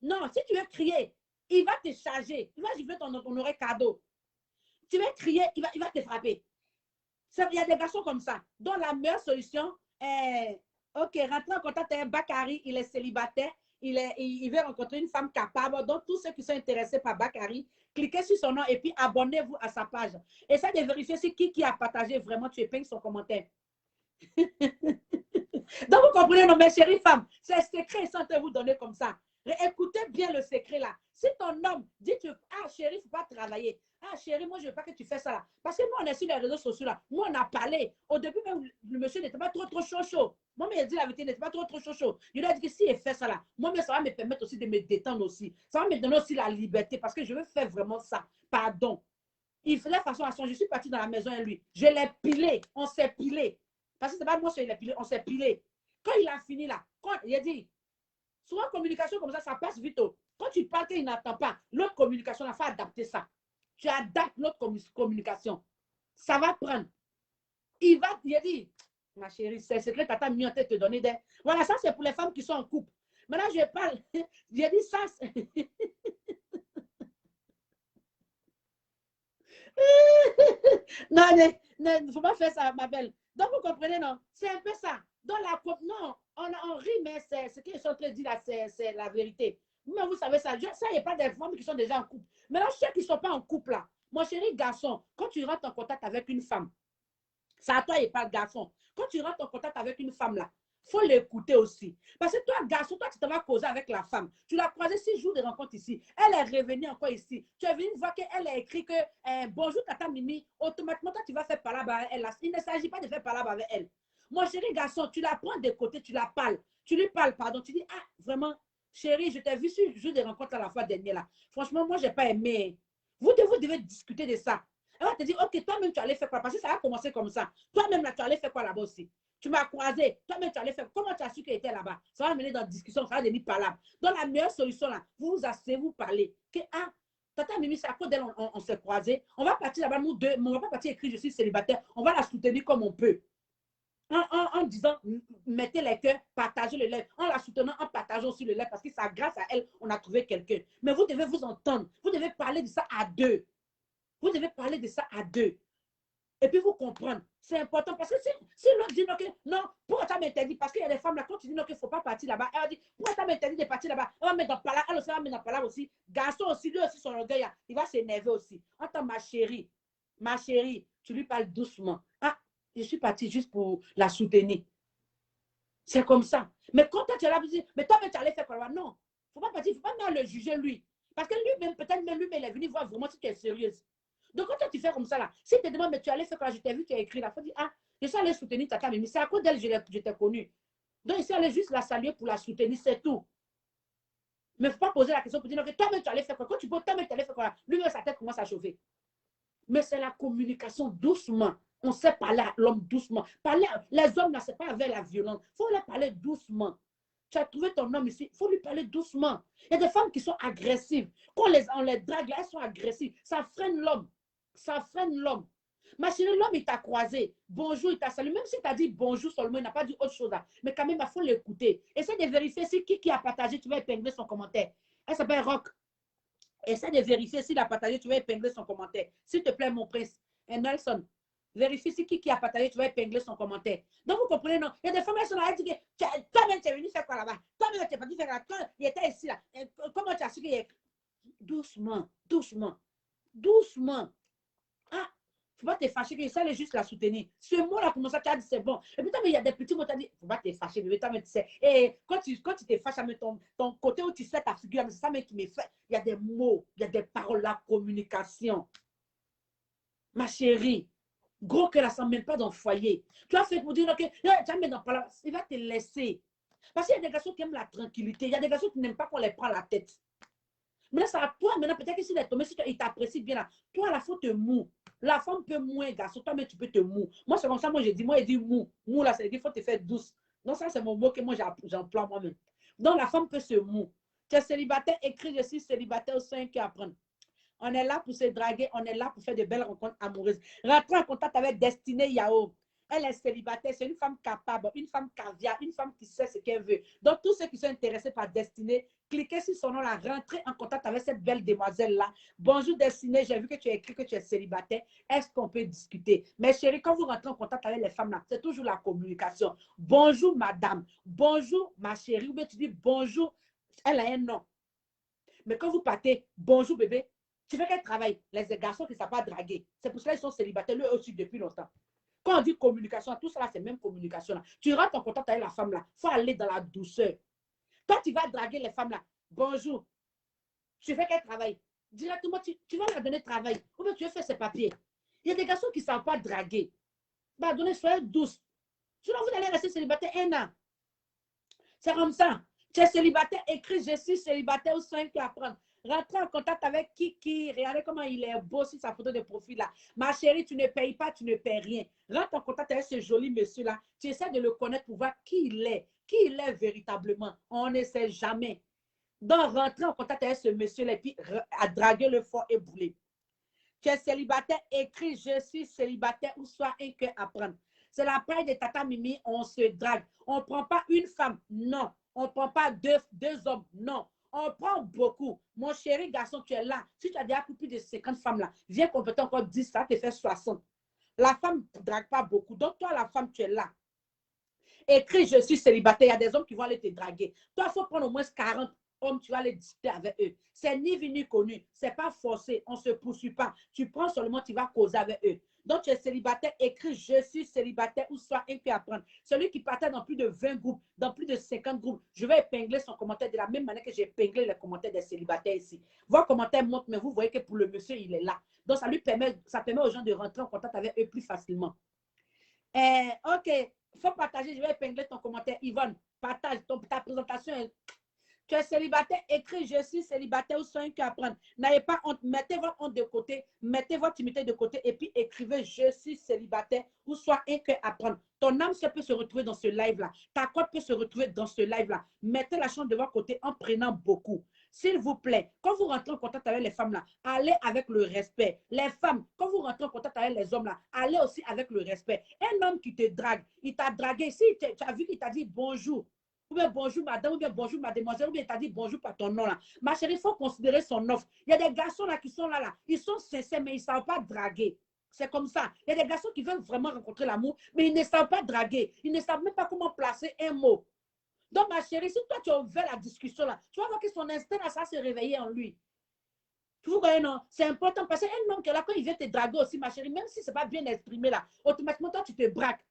Non, si tu veux crier, il va te charger. Il va gifler ton oreille cadeau. Tu veux crier, il va te frapper. Il y a des garçons comme ça. Donc, la meilleure solution est, OK, rentrer en contact avec Bakary, il est célibataire, il veut rencontrer une femme capable. Donc, tous ceux qui sont intéressés par Bakary, cliquez sur son nom et puis abonnez-vous à sa page. Essayez de vérifier si qui a partagé vraiment, tu épingles son commentaire. Donc, vous comprenez, non, mes chéries femmes, c'est secret sans te vous donner comme ça. Écoutez bien le secret là. Si ton homme dit, ah chérie, il ne faut pas travailler. Ah chérie, moi je ne veux pas que tu fasses ça là. Parce que moi, on est sur les réseaux sociaux là. Moi, on a parlé. Au début, même, le monsieur n'était pas trop chaud. Moi, mais il a dit la vérité, il n'était pas trop chaud. Il lui a dit que si il fait ça là, moi, mais ça va me permettre aussi de me détendre aussi. Ça va me donner aussi la liberté parce que je veux faire vraiment ça. Pardon. Il faisait façon à son. Je suis partie dans la maison et lui. Je l'ai pilé. On s'est pilé. Parce que c'est pas moi qui l'ai pilé. On s'est pilé. Quand il a fini là, il a dit, souvent communication comme ça passe vite. Quand tu parles qu'il n'attend pas, l'autre communication, il faut adapter ça. Tu adaptes l'autre communication. Ça va prendre. Il a dit, ma chérie, c'est secret, tata mis en tête de te donner des. Voilà, ça c'est pour les femmes qui sont en couple. Maintenant, je parle. J'ai dit ça. Non, il ne faut pas faire ça, ma belle. Donc, vous comprenez, non? C'est un peu ça. Dans la coupe, non, on rit, mais ce qu'ils sont en train de dire là, c'est la vérité. Mais vous savez ça, ça, il n'y a pas des femmes qui sont déjà en couple. Maintenant, ceux qui ne sont pas en couple là, mon chéri garçon, quand tu rentres en contact avec une femme, c'est à toi et pas le garçon. Quand tu rentres en contact avec une femme là, il faut l'écouter aussi. Parce que toi, garçon, toi, tu te vas causer avec la femme. Tu l'as croisée 6 jours de rencontre ici. Elle est revenue encore ici. Tu es venu voir qu'elle a écrit que bonjour, tata Mimi. Automatiquement, toi, tu vas faire palabre avec elle. Il ne s'agit pas de faire palabre avec elle. Mon chéri garçon, tu la prends de côté, tu la parles. Tu lui parles, pardon. Tu dis, ah, vraiment, chérie, je t'ai vu sur le jour de rencontre la fois dernière là. Franchement, moi, je n'ai pas aimé. Vous devez discuter de ça. Elle va te dire, ok, toi-même, tu allais faire quoi? Parce que ça va commencer comme ça. Toi-même, là, tu allais faire quoi là-bas aussi? Tu m'as croisé. Toi-même, tu allais faire. Comment tu as su qu'elle était là-bas? Ça va mener dans la discussion, ça va devenir palabre. Donc, la meilleure solution, là, vous vous asseyez, vous parlez. Que, ah, tata Mimi, c'est à cause d'elle, on s'est croisés. On va partir là-bas, nous deux, mais on ne va pas partir écrire, je suis célibataire. On va la soutenir comme on peut. En disant, mettez les cœurs, partagez le lait. En la soutenant, en partageant aussi le lait, parce que c'est grâce à elle, on a trouvé quelqu'un. Mais vous devez vous entendre. Vous devez parler de ça à deux. Vous devez parler de ça à deux. Et puis vous comprendre. C'est important parce que si l'autre dit okay, non, pourquoi tu m'interdit? Parce qu'il y a des femmes là, quand tu dis non, qu'il ne faut pas partir là-bas, elle dit pourquoi tu m'interdit de partir là-bas? Elle va mettre dans palabre, elle aussi va mettre dans palabre aussi. Garçon aussi, lui aussi, son orgueil, il va s'énerver aussi. Entends ma chérie, tu lui parles doucement. Ah, je suis partie juste pour la soutenir. C'est comme ça. Mais quand tu es là, mais toi, tu allais faire quoi? Non, il ne faut pas partir, il ne faut pas même le juger lui. Parce que lui-même, peut-être même lui, mais il est venu voir vraiment si tu es sérieuse. Donc, quand tu fais comme ça, là, si tu te demandes, mais tu allais faire quoi? Je t'ai vu, tu as écrit là. Il faut dire, ah, je suis allée soutenir ta Mimi. C'est à cause d'elle que je t'ai connue. Donc, je suis allée juste la saluer pour la soutenir, c'est tout. Mais il ne faut pas poser la question pour dire, okay, toi-même, tu allais faire quoi? Quand tu peux, toi-même, tu allais faire quoi? Lui-même, sa tête commence à chauffer. Mais c'est la communication doucement. On sait parler à l'homme doucement. Les hommes, là, ce n'est pas avec la violence. Il faut leur parler doucement. Tu as trouvé ton homme ici, il faut lui parler doucement. Il y a des femmes qui sont agressives. Quand on les drague, elles sont agressives. Ça freine l'homme. Ça freine l'homme. Ma chérie, l'homme, il t'a croisé. Bonjour, il t'a salué. Même si tu as dit bonjour seulement, il n'a pas dit autre chose. Là. Mais quand même, il faut l'écouter. Essaie de vérifier si qui a partagé, tu vas épingler son commentaire. Elle s'appelle Rock. Essaie de vérifier s'il a partagé, tu vas épingler son commentaire. S'il te plaît, mon prince. Et Nelson, vérifie si qui a partagé, tu vas épingler son commentaire. Donc, vous comprenez, non? Il y a des femmes qui sont là, elles disent que toi-même, tu es venu faire quoi là-bas? Toi-même, tu es parti faire là. Toi, il était ici, là. Comment tu as su qu'il est. Doucement, doucement, doucement. Ah, il ne faut pas te fâcher, que ça allait juste la soutenir. Ce mot-là, comment ça, tu as dit, c'est bon. Et puis, il y a des petits mots, tu as dit, il ne faut pas te fâcher, bébé, toi, tu sais. Et quand tu te fâches, ton côté où tu sais ta figure, c'est ça mais qui me fait. Il y a des mots, il y a des paroles, la communication. Ma chérie, gros que ça ne mène pas dans le foyer. Tu as fait pour dire, ok, tu as mis dans le parole, il va te laisser. Parce qu'il y a des garçons qui aiment la tranquillité, il y a des garçons qui n'aiment pas qu'on les prend la tête. Maintenant, c'est à toi, maintenant, peut-être que s'il est tombé, si il t'apprécie bien là, toi, la faute te mou. La femme peut mouer, garçon, toi, mais tu peux te mou. Moi, c'est comme ça, moi, j'ai dit, il dit mou. Mou, là, ça veut dire qu'il faut te faire douce. Donc, ça, c'est mon mot que moi, j'emploie moi-même. Donc, la femme peut se mou. Tu es célibataire, écris, je suis célibataire au sein qui apprennent. On est là pour se draguer, on est là pour faire de belles rencontres amoureuses. Rentrez en contact avec Destinée Yao. Elle est célibataire, c'est une femme capable, une femme caviar, une femme qui sait ce qu'elle veut. Donc, tous ceux qui sont intéressés par Destinée, cliquez sur son nom là, rentrez en contact avec cette belle demoiselle-là. Bonjour Destinée, j'ai vu que tu as écrit que tu es célibataire. Est-ce qu'on peut discuter? Mais chérie, quand vous rentrez en contact avec les femmes là, c'est toujours la communication. Bonjour madame, bonjour ma chérie, ou bien tu dis bonjour, elle a un nom. Mais quand vous partez, bonjour bébé, tu veux qu'elle travaille. Les garçons qui ne savent pas draguer. C'est pour cela qu'ils sont célibataires, eux aussi, depuis longtemps. Quand on dit communication, tout ça là, c'est même communication là. Tu rentres en contact avec la femme là, il faut aller dans la douceur. Toi, tu vas draguer les femmes là. Bonjour. Tu fais quel travail? Directement, tu vas leur donner travail. Ou bien tu veux faire ses papiers. Il y a des garçons qui ne savent pas draguer. Bah, donnez, soyez douce. Sinon, vous allez rester célibataire 1 an. C'est comme ça. Tu es célibataire, écris je suis célibataire ou 5 à prendre. Rentrez en contact avec Kiki. Regardez comment il est beau sur sa photo de profil là. Ma chérie, tu ne payes pas, tu ne payes rien. Rentre en contact avec ce joli monsieur là. Tu essaies de le connaître pour voir qui il est véritablement. On ne sait jamais. Donc, rentrer en contact avec ce monsieur là et puis à draguer le fort et bouler. Tu es célibataire, écris je suis célibataire ou soit un cœur à prendre. C'est la paille de Tata Mimi, on se drague. On ne prend pas une femme, non. On ne prend pas deux hommes, non. On prend beaucoup. Mon chéri garçon, tu es là. Si tu as déjà plus de 50 femmes là, viens compléter encore 10, ça te fait 60. La femme ne drague pas beaucoup. Donc, toi, la femme, tu es là. Écris je suis célibataire. Il y a des hommes qui vont aller te draguer. Toi, il faut prendre au moins 40 hommes, tu vas aller discuter avec eux. C'est ni vu ni connu. Ce n'est pas forcé. On ne se poursuit pas. Tu prends seulement, tu vas causer avec eux. Donc, tu es célibataire, écris je suis célibataire ou soit un peu à prendre. Celui qui partait dans plus de 20 groupes, dans plus de 50 groupes, je vais épingler son commentaire de la même manière que j'ai épinglé les commentaires des célibataires ici. Vos commentaires montent, mais vous voyez que pour le monsieur, il est là. Donc, ça permet aux gens de rentrer en contact avec eux plus facilement. OK, il faut partager. Je vais épingler ton commentaire. Yvonne, partage ta présentation. Tu es célibataire, écris je suis célibataire ou soit un cœur à prendre. N'ayez pas honte, mettez votre honte de côté, mettez votre timidité de côté et puis écrivez je suis célibataire ou soit un cœur à prendre. Ton âme peut se retrouver dans ce live-là. Ta cote peut se retrouver dans ce live-là. Mettez la chance de votre côté en prenant beaucoup. S'il vous plaît, quand vous rentrez en contact avec les femmes-là, allez avec le respect. Les femmes, quand vous rentrez en contact avec les hommes-là, allez aussi avec le respect. Un homme qui te drague, il t'a dragué. Si tu as vu qu'il t'a dit bonjour, ou bien bonjour madame, ou bien bonjour mademoiselle, ou bien t'as dit bonjour par ton nom là. Ma chérie, il faut considérer son offre. Il y a des garçons là qui sont là, ils sont sincères, mais ils ne savent pas draguer. C'est comme ça. Il y a des garçons qui veulent vraiment rencontrer l'amour, mais ils ne savent pas draguer. Ils ne savent même pas comment placer un mot. Donc, ma chérie, si toi tu as ouvert la discussion là, tu vas voir que son instinct là, ça va se réveiller en lui. Tu vous voyez, non? C'est important parce qu'un homme qui est là, quand il vient te draguer aussi, ma chérie, même si ce n'est pas bien exprimé là, automatiquement, toi, tu te braques.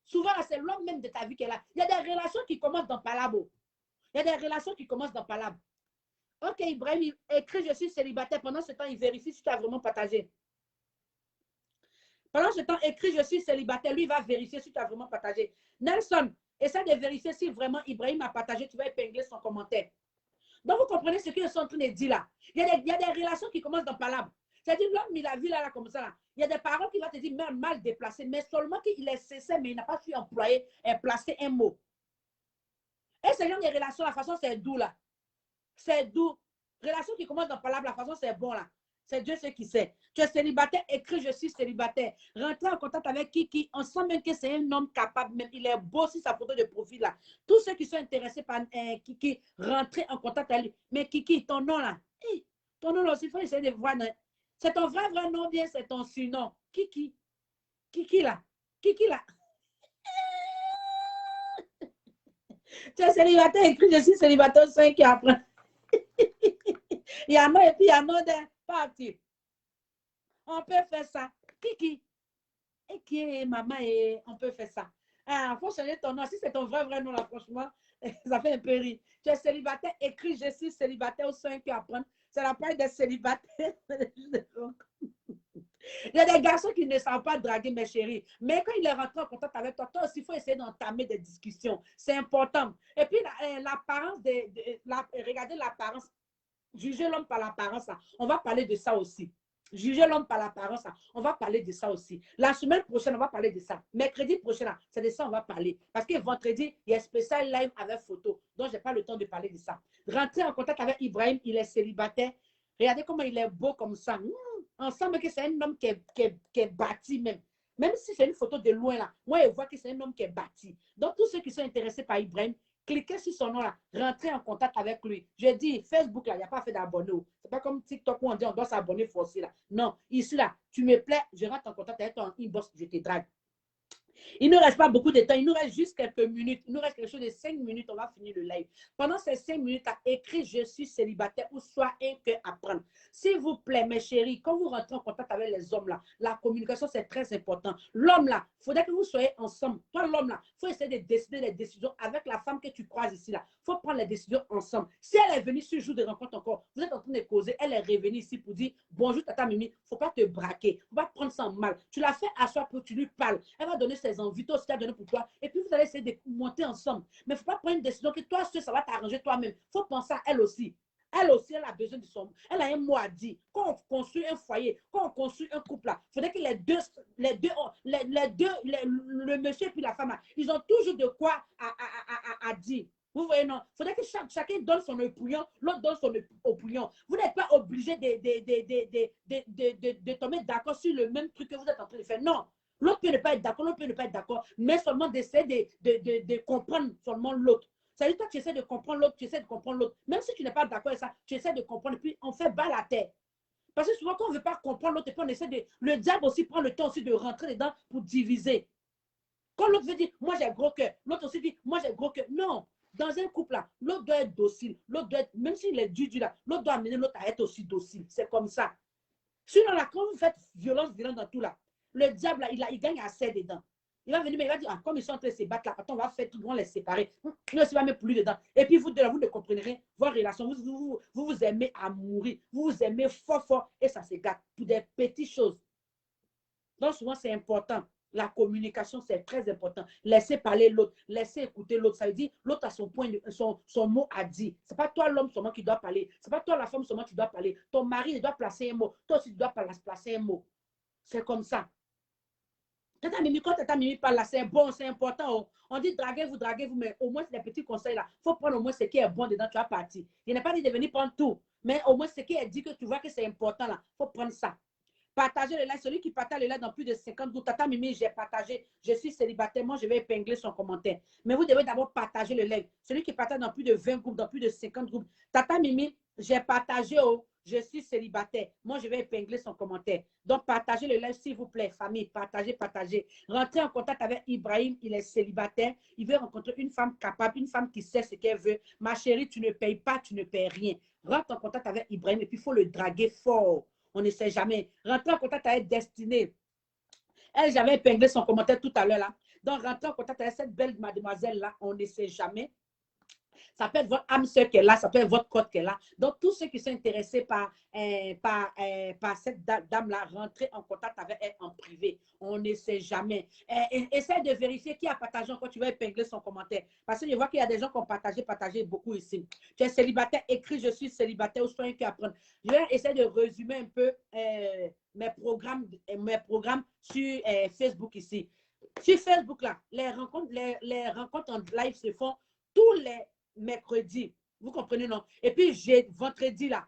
Souvent, c'est l'homme même de ta vie qui est là. Il y a des relations qui commencent dans Palabo. Il y a des relations qui commencent dans Palabo. OK, Ibrahim, il écrit je suis célibataire. Pendant ce temps, il vérifie si tu as vraiment partagé. Pendant ce temps, écrit je suis célibataire. Lui, il va vérifier si tu as vraiment partagé. Nelson, essaie de vérifier si vraiment Ibrahim a partagé. Tu vas épingler son commentaire. Donc, vous comprenez ce qu'ils sont en train de dire là. Il y a des relations qui commencent dans Palabo. C'est-à-dire, l'homme, il a vu là, comme ça. Là. Il y a des paroles qui vont te dire même mal déplacé, mais seulement qu'il est sincère, mais il n'a pas su employer et placer un mot. Et ce genre de relations, la façon, c'est doux là. C'est doux. Relation qui commence dans Palabra, la façon, c'est bon là. C'est Dieu ce qui sait. Tu es célibataire, écris je suis célibataire. Rentrez en contact avec Kiki. On sent même que c'est un homme capable. Même. Il est beau sur sa photo de profil là. Tous ceux qui sont intéressés par Kiki, rentrez en contact avec lui. Mais Kiki, ton nom là, ton nom là aussi, il faut essayer de voir. C'est ton vrai nom bien, c'est ton surnom. Kiki. Kiki là. Kiki là. Tu es célibataire, écris je suis célibataire 5 ans après. Il y a non et puis il y a non d'un parti. On peut faire ça. Kiki. Et qui est maman et on peut faire ça. Il faut changer ton nom. Si c'est ton vrai nom là, franchement, ça fait un peu rire. Tu es célibataire, écris je suis célibataire ou 5 ans après. C'est la part des célibataires. Il y a des garçons qui ne savent pas draguer, mes chéris. Mais quand il est rentré en contact avec toi, toi aussi, il faut essayer d'entamer des discussions. C'est important. Et puis, l'apparence, regardez l'apparence. Juger l'homme par l'apparence, on va parler de ça aussi. Juger l'homme par l'apparence, on va parler de ça aussi. La semaine prochaine, on va parler de ça. Mercredi prochain, c'est de ça qu'on va parler. Parce que vendredi, il y a un spécial live avec photo. Donc, je n'ai pas le temps de parler de ça. Rentrer en contact avec Ibrahim, il est célibataire. Regardez comment il est beau comme ça. Ensemble, que c'est un homme qui est bâti même. Même si c'est une photo de loin là, moi, je vois que c'est un homme qui est bâti. Donc, tous ceux qui sont intéressés par Ibrahim, cliquez sur son nom là, rentrez en contact avec lui. Je dis, Facebook là, il n'y a pas fait d'abonner. C'est pas comme TikTok où on dit on doit s'abonner forcément là. Non, ici là, tu me plais, je rentre en contact avec ton inbox, je te drague. Il ne reste pas beaucoup de temps. Il nous reste juste quelques minutes. Il nous reste quelque chose de 5 minutes. On va finir le live. Pendant ces 5 minutes, écrit je suis célibataire ou soit un cœur à prendre. S'il vous plaît, mes chéris, quand vous rentrez en contact avec les hommes là, la communication, c'est très important. L'homme là, il faudrait que vous soyez ensemble. Toi, l'homme là, il faut essayer de décider les décisions avec la femme que tu croises ici là. Il faut prendre les décisions ensemble. Si elle est venue sur le jour de rencontre encore, vous êtes en train de causer, elle est revenue ici pour dire bonjour tata Mimi, il ne faut pas te braquer, il ne faut pas te prendre ça en mal. Tu l'as fait asseoir pour que tu lui parles. Elle va donner ses envies, toi aussi tu as donné pour toi. Et puis vous allez essayer de monter ensemble. Mais il ne faut pas prendre une décision que toi, ça va t'arranger toi-même. Il faut penser à elle aussi. Elle aussi, elle a besoin de son... Elle a un mot à dire. Quand on construit un foyer, quand on construit un couple, il faudrait que le monsieur et puis la femme, ils ont toujours de quoi à dire. Vous voyez, non? Il faudrait que chacun donne son opinion, l'autre donne son opinion. Vous n'êtes pas obligé de tomber d'accord sur le même truc que vous êtes en train de faire. Non. L'autre peut ne pas être d'accord, l'autre peut ne pas être d'accord, mais seulement d'essayer de comprendre seulement l'autre. C'est-à-dire que toi, tu essaies de comprendre l'autre, tu essaies de comprendre l'autre. Même si tu n'es pas d'accord avec ça, tu essaies de comprendre, et puis on fait bas la terre. Parce que souvent, quand on ne veut pas comprendre l'autre, et puis on essaie de... Le diable aussi prend le temps aussi de rentrer dedans pour diviser. Quand l'autre veut dire, moi j'ai gros cœur, l'autre aussi dit, moi j'ai gros cœur. Non. Dans un couple là, l'autre doit être docile. L'autre doit être, même s'il est dur là, l'autre doit amener l'autre à être aussi docile. C'est comme ça. Sinon là, quand vous faites violence dans tout là, le diable là, il gagne assez dedans. Il va venir, mais il va dire, ah, comme ils sont en train de se battre là, attends, on va faire tout, on va les séparer. Il ne va mettre plus dedans. Et puis vous ne comprenez rien. Vos relations, vous aimez à mourir. Vous vous aimez fort, fort, et ça se gâte pour des petites choses. Donc souvent, c'est important. La communication, c'est très important. Laissez parler l'autre, laissez écouter l'autre. Ça veut dire, l'autre a son point, son mot à dire. Ce n'est pas toi l'homme seulement qui doit parler. Ce n'est pas toi la femme seulement qui doit parler. Ton mari, il doit placer un mot. Toi aussi, tu dois placer un mot. C'est comme ça. Quand Tata Mimi parle là, c'est bon, c'est important. Oh. On dit draguez-vous, mais au moins, c'est des petits conseils là. Il faut prendre au moins ce qui est bon dedans, tu vas partir. Il n'est pas dit de venir prendre tout, mais au moins ce qui est dit que tu vois que c'est important là. Il faut prendre ça. Partagez le live. Celui qui partage le live dans plus de 50 groupes. Tata Mimi, j'ai partagé. Je suis célibataire. Moi, je vais épingler son commentaire. Mais vous devez d'abord partager le live. Celui qui partage dans plus de 20 groupes, dans plus de 50 groupes. Tata Mimi, j'ai partagé. Oh, je suis célibataire. Moi, je vais épingler son commentaire. Donc, partagez le live, s'il vous plaît, famille. Partagez, partagez. Rentrez en contact avec Ibrahim. Il est célibataire. Il veut rencontrer une femme capable, une femme qui sait ce qu'elle veut. Ma chérie, tu ne payes pas, tu ne payes rien. Rentre en contact avec Ibrahim et puis il faut le draguer fort. On ne sait jamais. Rentrez en contact avec Destinée. Elle, j'avais épinglé son commentaire tout à l'heure là. Donc, rentrez en contact avec cette belle mademoiselle là. On ne sait jamais. Ça peut être votre âme sœur qui est là, ça peut être votre code qui est là. Donc, tous ceux qui sont intéressés par cette dame-là, rentrez en contact avec elle en privé. On ne sait jamais. Essaye de vérifier qui a partagé encore. Tu vas épingler son commentaire. Parce que je vois qu'il y a des gens qui ont partagé beaucoup ici. Tu es célibataire, écris je suis célibataire ou soin qui apprendre. Je vais essayer de résumer un peu mes programmes sur Facebook ici. Sur Facebook, là, les rencontres en live se font tous les mercredis. Vous comprenez, non? Et puis, j'ai vendredi, là,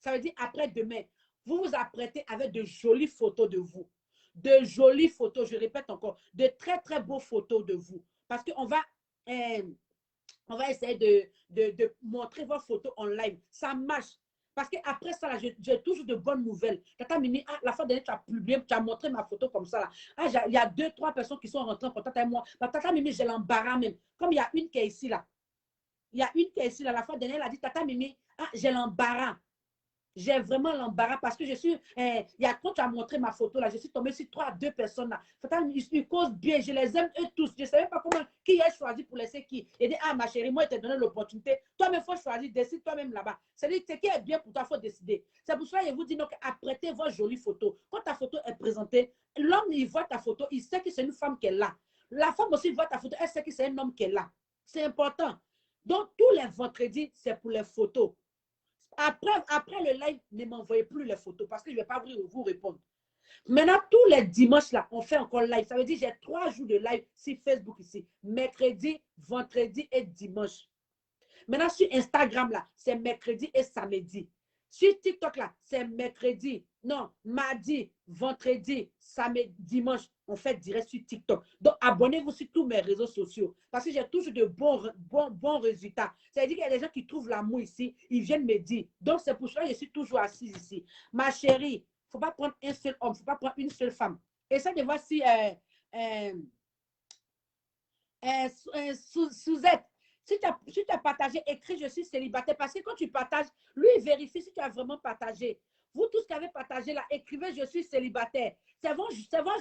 ça veut dire après-demain, vous vous apprêtez avec de jolies photos de vous. De jolies photos, je répète encore, de très, très beaux photos de vous. Parce qu'on va... on va essayer de montrer vos photos en live. Ça marche. Parce qu'après ça, j'ai toujours de bonnes nouvelles. Tata Mimi, la fois dernière, tu as publié, tu as montré ma photo comme ça. Là. Il y a 2-3 personnes qui sont rentrées en contact avec moi. Tata Mimi, j'ai l'embarras même. Comme il y a une qui est ici, là. Il y a une qui est ici, là. La fois dernière, elle a dit, Tata Mimi, j'ai l'embarras. J'ai vraiment l'embarras parce que je suis... il y a, quand tu as montré ma photo, là, je suis tombée sur 3-2 personnes, là. Ils causent bien, je les aime eux tous. Je ne savais pas comment, qui a choisi pour laisser qui. Et dit, ma chérie, moi, je t'ai donné l'opportunité. Toi-même, il faut choisir, décide toi-même là-bas. C'est-à-dire, ce qui est bien pour toi, il faut décider. C'est pour ça que je vous dis, donc, apprêtez vos jolies photos. Quand ta photo est présentée, l'homme, il voit ta photo, il sait que c'est une femme qui est là. La femme aussi voit ta photo, elle sait que c'est un homme qui est là. C'est important. Donc, tous les vendredis, c'est pour les photos. Après le live, ne m'envoyez plus les photos parce que je ne vais pas vous répondre. Maintenant, tous les dimanches, là, on fait encore live. Ça veut dire que j'ai 3 jours de live sur Facebook ici. Mercredi, vendredi et dimanche. Maintenant, sur Instagram, là, c'est mercredi et samedi. Sur TikTok, là, c'est mercredi, non, mardi, vendredi, samedi, dimanche, on fait direct sur TikTok. Donc, abonnez-vous sur tous mes réseaux sociaux parce que j'ai toujours de bons résultats. C'est-à-dire qu'il y a des gens qui trouvent l'amour ici, ils viennent me dire. Donc, c'est pour ça que je suis toujours assise ici. Ma chérie, il ne faut pas prendre un seul homme, il ne faut pas prendre une seule femme. Essaye de voir si Suzette, si tu as partagé, écris je suis célibataire. Parce que quand tu partages, lui, il vérifie si tu as vraiment partagé. Vous tous qui avez partagé là, écrivez je suis célibataire. C'est bon,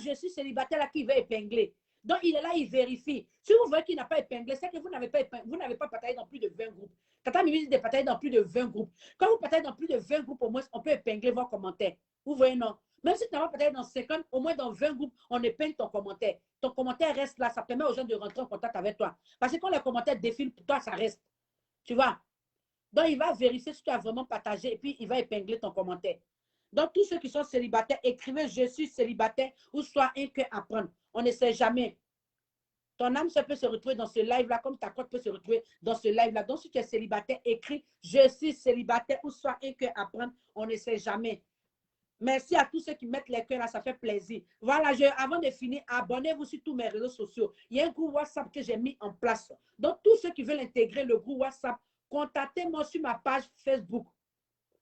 je suis célibataire là qui va épingler. Donc, il est là, il vérifie. Si vous voyez qu'il n'a pas épinglé, c'est que vous n'avez pas partagé dans plus de 20 groupes. Tata Mimi dit de partager dans plus de 20 groupes. Quand vous partagez dans plus de 20 groupes, au moins, on peut épingler vos commentaires. Vous voyez, non? Même si tu n'as pas partagé dans 50, au moins dans 20 groupes, on épingle ton commentaire. Ton commentaire reste là. Ça permet aux gens de rentrer en contact avec toi. Parce que quand les commentaires défilent, pour toi, ça reste. Tu vois? Donc, il va vérifier si tu as vraiment partagé et puis il va épingler ton commentaire. Donc, tous ceux qui sont célibataires, écrivez je suis célibataire ou soit un cœur à prendre. On ne sait jamais. Ton âme peut se retrouver dans ce live-là, comme ta cote peut se retrouver dans ce live-là. Donc, si tu es célibataire, écris je suis célibataire ou soit un cœur à prendre. On ne sait jamais. Merci à tous ceux qui mettent les cœurs là, ça fait plaisir. Voilà, avant de finir, abonnez-vous sur tous mes réseaux sociaux. Il y a un groupe WhatsApp que j'ai mis en place. Donc, tous ceux qui veulent intégrer le groupe WhatsApp, contactez-moi sur ma page Facebook.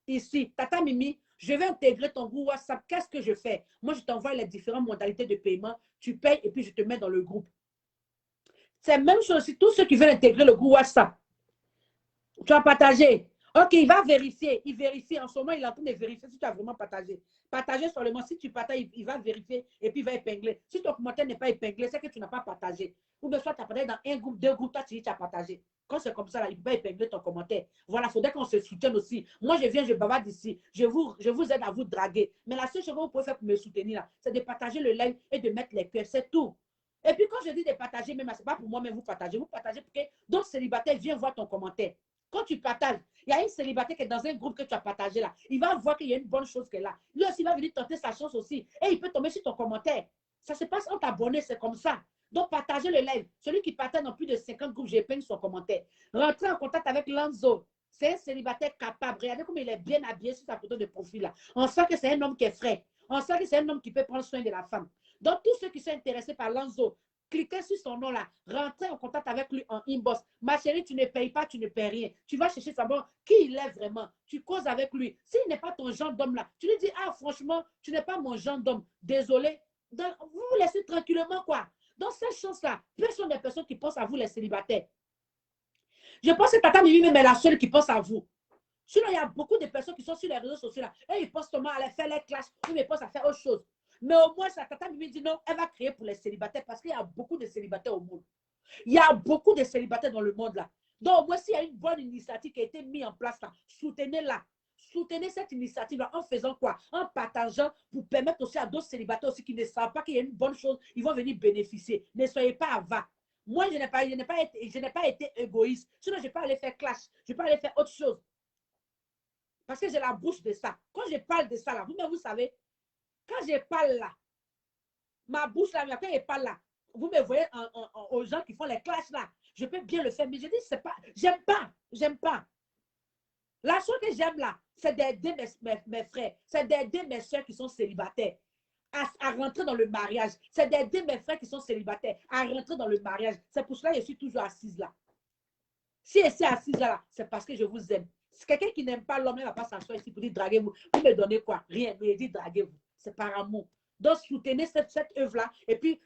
Ici, Tata Mimi, je vais intégrer ton groupe WhatsApp. Qu'est-ce que je fais? Moi, je t'envoie les différentes modalités de paiement. Tu payes et puis je te mets dans le groupe. C'est la même chose aussi. Tous ceux qui veulent intégrer le groupe WhatsApp, tu as partagé. Ok, il va vérifier. Il vérifie. En ce moment, il est en train de vérifier si tu as vraiment partagé. Partagez seulement. Si tu partages, il va vérifier et puis il va épingler. Si ton commentaire n'est pas épinglé, c'est que tu n'as pas partagé. Ou bien soit tu as partagé dans un groupe, deux groupes, toi tu dis que tu as partagé. Quand c'est comme ça, là, il ne peut pas épingler ton commentaire. Voilà, il faudrait qu'on se soutienne aussi. Moi, je viens, je bavarde ici. Je vous aide à vous draguer. Mais la seule chose que vous pouvez faire pour me soutenir, c'est de partager le live et de mettre les cœurs. C'est tout. Et puis, quand je dis de partager, même, ce n'est pas pour moi, mais vous partagez. Vous partagez pour que d'autres célibataires viennent voir ton commentaire. Quand tu partages, il y a une célibataire qui est dans un groupe que tu as partagé là. Il va voir qu'il y a une bonne chose qu'elle a. Lui aussi, il va venir tenter sa chance aussi. Et il peut tomber sur ton commentaire. Ça se passe entre abonnés, c'est comme ça. Donc, partagez le live. Celui qui partage dans plus de 50 groupes, j'épingle son commentaire. Rentrez en contact avec Lanzo. C'est un célibataire capable. Regardez comme il est bien habillé sur sa photo de profil là. On sent que c'est un homme qui est frais. On sent que c'est un homme qui peut prendre soin de la femme. Donc, tous ceux qui sont intéressés par Lanzo, cliquez sur son nom là, rentrez en contact avec lui en inbox. Ma chérie, tu ne payes pas, tu ne payes rien. Tu vas chercher savoir qui il est vraiment. Tu causes avec lui. S'il n'est pas ton genre d'homme là, tu lui dis, ah franchement, tu n'es pas mon genre d'homme. Désolé. Donc, vous vous laissez tranquillement quoi. Dans cette chance-là, personne des personnes qui pensent à vous les célibataires. Je pense que Tata Mimi même est la seule qui pense à vous. Sinon, il y a beaucoup de personnes qui sont sur les réseaux sociaux là. Et ils pensent seulement à faire les clashs ou ils pensent à faire autre chose. Mais au moins, sa Tata Mimi dit non, elle va créer pour les célibataires parce qu'il y a beaucoup de célibataires au monde. Il y a beaucoup de célibataires dans le monde là. Donc, au moins, s'il y a une bonne initiative qui a été mise en place là, soutenez-la. Soutenez cette initiative-là en faisant quoi? En partageant pour permettre aussi à d'autres célibataires aussi qui ne savent pas qu'il y a une bonne chose, ils vont venir bénéficier. Ne soyez pas avare. Moi, je n'ai pas été égoïste. Sinon, je ne vais pas aller faire clash. Je ne vais pas aller faire autre chose. Parce que j'ai la bouche de ça. Quand je parle de ça là, vous savez, quand je parle là, ma bouche là, quand je parle là, vous me voyez aux gens qui font les clashs là, je peux bien le faire, mais je dis, c'est pas, j'aime pas. La chose que j'aime là, c'est d'aider mes frères, c'est d'aider mes soeurs qui sont célibataires à rentrer dans le mariage, c'est d'aider mes frères qui sont célibataires à rentrer dans le mariage. C'est pour cela que je suis toujours assise là. Si je suis assise là, c'est parce que je vous aime. Si quelqu'un qui n'aime pas l'homme, il ne va pas s'asseoir ici pour dire draguez-vous. Vous me donnez quoi? Rien, mais il dit draguez-vous. C'est par amour. Donc, soutenez cette œuvre-là et puis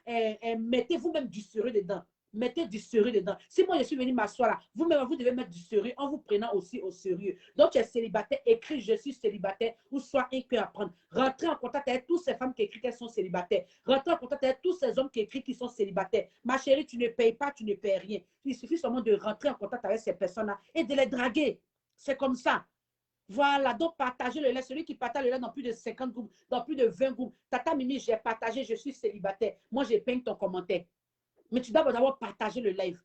mettez vous-même du sérieux dedans. Mettez du sérieux dedans. Si moi, je suis venue m'asseoir là, vous-même, vous devez mettre du sérieux en vous prenant aussi au sérieux. Donc, tu es célibataire, écris je suis célibataire ou soit un cœur à prendre. Rentrez en contact avec toutes ces femmes qui écrivent qu'elles sont célibataires. Rentrez en contact avec tous ces hommes qui écrivent qu'ils sont célibataires. Ma chérie, tu ne payes pas, tu ne payes rien. Il suffit seulement de rentrer en contact avec ces personnes-là et de les draguer. C'est comme ça. Voilà, donc partagez le lien. Celui qui partage le lien dans plus de 50 groupes, dans plus de 20 groupes. Tata Mimi, j'ai partagé, je suis célibataire. Moi, j'ai peint ton commentaire. Mais tu dois d'abord partager le live.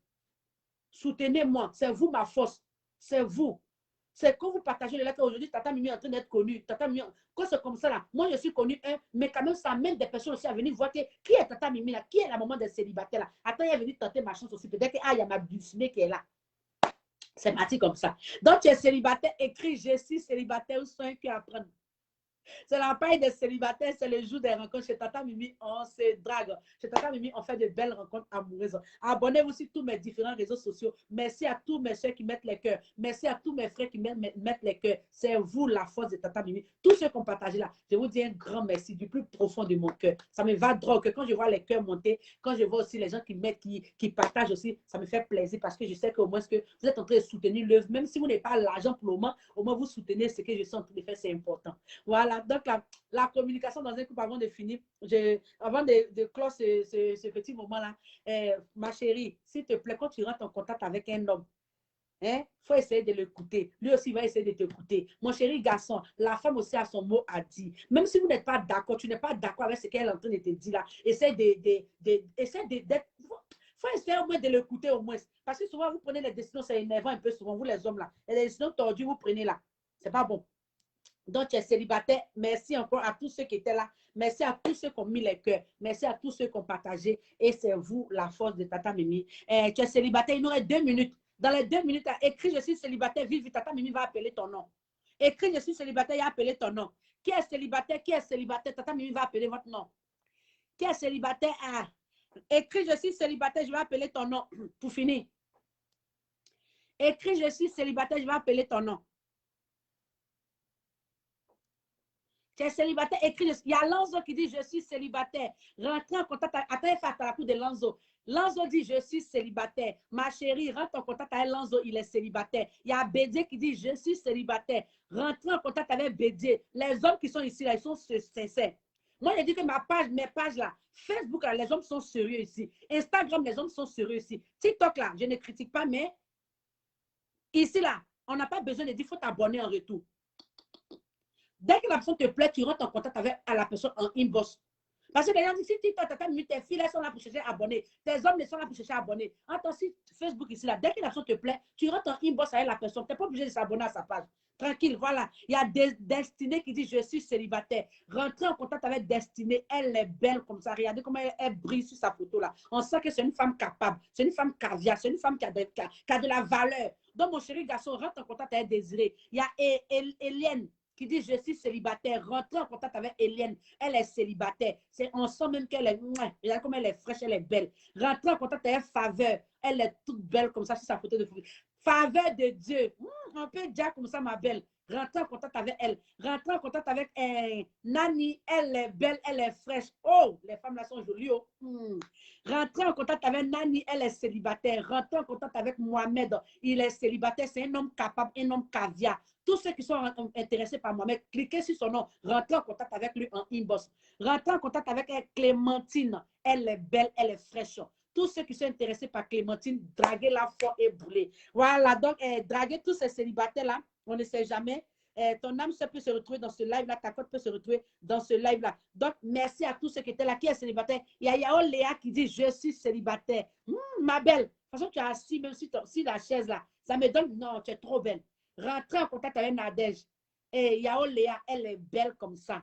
Soutenez-moi. C'est vous ma force. C'est vous. C'est quand vous partagez le live aujourd'hui, Tata Mimi est en train d'être connue. Tata Mimi, quand c'est comme ça, là, moi, je suis connue, mais quand même, ça amène des personnes aussi à venir voir qui est Tata Mimi, là, qui est la maman des célibataires. Là. Attends, il est venu tenter ma chance aussi. Peut-être qu'il y a ma dulcinée qui est là. C'est parti comme ça. Donc, tu es célibataire, écris je suis célibataire ou soin qui apprendre. C'est la paille des célibataires, c'est le jour des rencontres. Chez Tata Mimi, on se drague. Chez Tata Mimi, on fait de belles rencontres amoureuses. Abonnez-vous sur tous mes différents réseaux sociaux. Merci à tous mes soeurs qui mettent les cœurs. Merci à tous mes frères qui mettent les cœurs. C'est vous la force de Tata Mimi. Tous ceux qui ont partagé là, je vous dis un grand merci du plus profond de mon cœur. Ça me va drôle que quand je vois les cœurs monter, quand je vois aussi les gens qui mettent, qui partagent aussi, ça me fait plaisir parce que je sais qu'au moins que vous êtes en train de soutenir l'œuvre. Même si vous n'avez pas l'argent pour le moment, au moins vous soutenez ce que je suis en train de faire, c'est important. Voilà, donc la communication dans un couple avant de finir, avant de clore ce petit moment-là, ma chérie, s'il te plaît, quand tu rentres en contact avec un homme, il faut essayer de l'écouter. Lui aussi va essayer de t'écouter. Mon chéri garçon, la femme aussi a son mot à dire. Même si vous n'êtes pas d'accord, tu n'es pas d'accord avec ce qu'elle est en train de te dire là, essaie d'être. Faut essayer au moins de l'écouter au moins. Parce que souvent, vous prenez les décisions, c'est énervant un peu souvent, vous les hommes là. Les décisions tordues, vous prenez là. C'est pas bon. Donc, tu es célibataire. Merci encore à tous ceux qui étaient là. Merci à tous ceux qui ont mis les cœurs. Merci à tous ceux qui ont partagé. Et c'est vous, la force de Tata Mimi. Tu es célibataire. Il nous reste 2 minutes. Dans les 2 minutes, écris je suis célibataire. Vive, Tata Mimi va appeler ton nom. Écris je suis célibataire. Il va appeler ton nom. Qui est célibataire? Qui est célibataire? Tata Mimi va appeler votre nom. Qui est célibataire? Écris je suis célibataire. Je vais appeler ton nom. Pour finir. Écris je suis célibataire. Je vais appeler ton nom. Tu es célibataire, écris. Il y a Lanzo qui dit je suis célibataire. Rentrez en contact avec. Attends, fais à la coup de Lanzo. Lanzo dit je suis célibataire. Ma chérie, rentre en contact avec Lanzo, il est célibataire. Il y a Bédier qui dit je suis célibataire. Rentrez en contact avec Bédier. Les hommes qui sont ici, là, ils sont sincères. Moi, je dis que mes pages là, Facebook, là, les hommes sont sérieux ici. Instagram, les hommes sont sérieux ici. TikTok, là, je ne critique pas, mais ici, là, on n'a pas besoin de dire il faut t'abonner en retour. Dès que la personne te plaît, tu rentres en contact avec la personne en inbox. Parce que les gens disent, si TikTok, tes filles, elles sont là pour chercher à abonner. Tes hommes, ils sont là pour chercher à abonner. Attends, si Facebook ici, là, dès que la personne te plaît, tu rentres en inbox avec la personne. Tu n'es pas obligé de s'abonner à sa page. Tranquille, voilà. Il y a Destinée qui dit, je suis célibataire. Rentrez en contact avec Destinée. Elle est belle comme ça. Regardez comment elle brille sur sa photo là. On sent que c'est une femme capable. C'est une femme caviar. C'est une femme qui a de la valeur. Donc, mon chéri garçon, rentre en contact avec Désiré. Il y a Eliane qui dit je suis célibataire, rentrez en contact avec Eliane, elle est célibataire. On sent même qu'elle est, regarde comme elle est fraîche, elle est belle. Rentrez en contact avec Faveur, elle est toute belle comme ça sur sa photo de photo. Faveur de Dieu, on peut dire comme ça ma belle. Rentrez en contact avec elle. Rentrez en contact avec Nani, elle est belle, elle est fraîche. Oh, les femmes là sont jolies. Oh. Rentrez en contact avec Nani, elle est célibataire. Rentrez en contact avec Mohamed, il est célibataire, c'est un homme capable, un homme caviar. Tous ceux qui sont intéressés par Mohamed, cliquez sur son nom, rentrez en contact avec lui en inbox. Rentrez en contact avec Clémentine, elle est belle, elle est fraîche. Tous ceux qui sont intéressés par Clémentine, draguez-la fort et brûlez. Voilà, donc draguez tous ces célibataires-là, on ne sait jamais. Ton âme peut se retrouver dans ce live-là, ta cote peut se retrouver dans ce live-là. Donc, merci à tous ceux qui étaient là, qui est célibataire. Il y a Yao Léa qui dit, je suis célibataire. Ma belle, de toute façon, tu as assis même si la chaise là, ça me donne, non, tu es trop belle. Rentrez en contact avec Nadège. Et Yao Léa, elle est belle comme ça.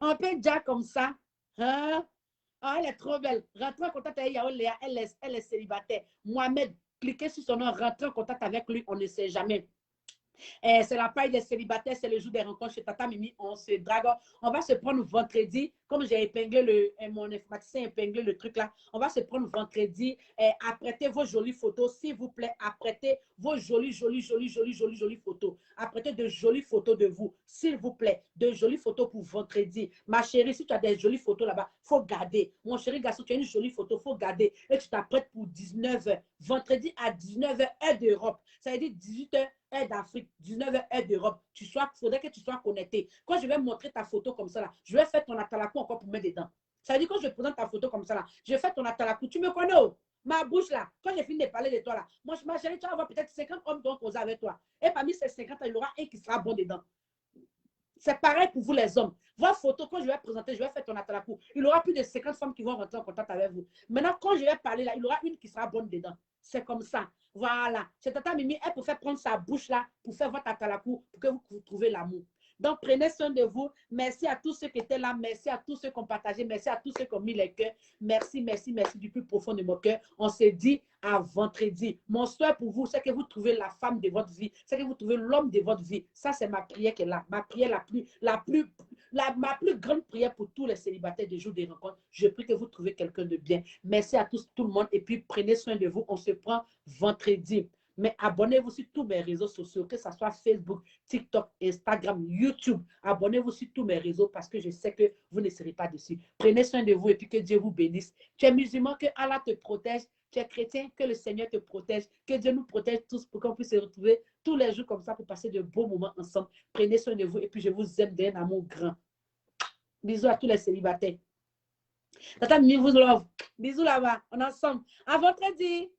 On peut dire comme ça. Hein? Oh, elle est trop belle. Rentrez en contact avec Yao Léa, elle est célibataire. Mohamed, cliquez sur son nom, rentrez en contact avec lui, on ne sait jamais. C'est la paille des célibataires, c'est le jour des rencontres chez Tata Mimi, on se drague. On va se prendre vendredi, comme j'ai épinglé mon informaticien a épinglé le truc là, on va se prendre vendredi, apprêtez vos jolies photos, s'il vous plaît, apprêtez vos jolies photos. Apprêtez de jolies photos de vous, s'il vous plaît, de jolies photos pour vendredi. Ma chérie, si tu as des jolies photos là-bas, il faut garder. Mon chéri garçon, tu as une jolie photo, il faut garder. Et tu t'apprêtes pour 19h, vendredi à 19h, heure d'Europe. Ça veut dire 18h, heure d'Afrique, 19h, heure d'Europe. Il faudrait que tu sois connecté. Quand je vais montrer ta photo comme ça, là, je vais faire ton atalakou encore pour mettre dedans. Ça veut dire quand je présente ta photo comme ça, là, je fais ton atalakou. Tu me connais, oh? Ma bouche là, quand j'ai fini de parler de toi là, moi, ma chérie, tu vas avoir peut-être 50 hommes qui vont poser avec toi. Et parmi ces 50, il y aura un qui sera bon dedans. C'est pareil pour vous les hommes. Votre photo, quand je vais présenter, je vais faire ton atalakou. Il y aura plus de 50 femmes qui vont rentrer en contact avec vous. Maintenant, quand je vais parler là, il y aura une qui sera bonne dedans. C'est comme ça. Voilà. C'est Tata Mimi, elle peut faire prendre sa bouche là pour faire votre atalakou, pour que vous trouviez l'amour. Donc, prenez soin de vous. Merci à tous ceux qui étaient là. Merci à tous ceux qui ont partagé. Merci à tous ceux qui ont mis les cœurs. Merci, merci, merci du plus profond de mon cœur. On s'est dit à vendredi. Mon souhait pour vous, c'est que vous trouvez la femme de votre vie. C'est que vous trouvez l'homme de votre vie. Ça, c'est ma prière qui est là. Ma prière Ma plus grande prière pour tous les célibataires des jours des rencontres, je prie que vous trouvez quelqu'un de bien. Merci à tous, tout le monde. Et puis, prenez soin de vous. On se prend vendredi. Mais abonnez-vous sur tous mes réseaux sociaux, que ce soit Facebook, TikTok, Instagram, YouTube. Abonnez-vous sur tous mes réseaux parce que je sais que vous ne serez pas dessus. Prenez soin de vous et puis que Dieu vous bénisse. Tu es musulman, que Allah te protège. Tu es chrétien, que le Seigneur te protège. Que Dieu nous protège tous pour qu'on puisse se retrouver tous les jours comme ça pour passer de beaux moments ensemble. Prenez soin de vous et puis je vous aime d'un amour grand. Bisous à tous les célibataires. Tata Mimi vous love. Bisous là-bas. On est ensemble. À vendredi.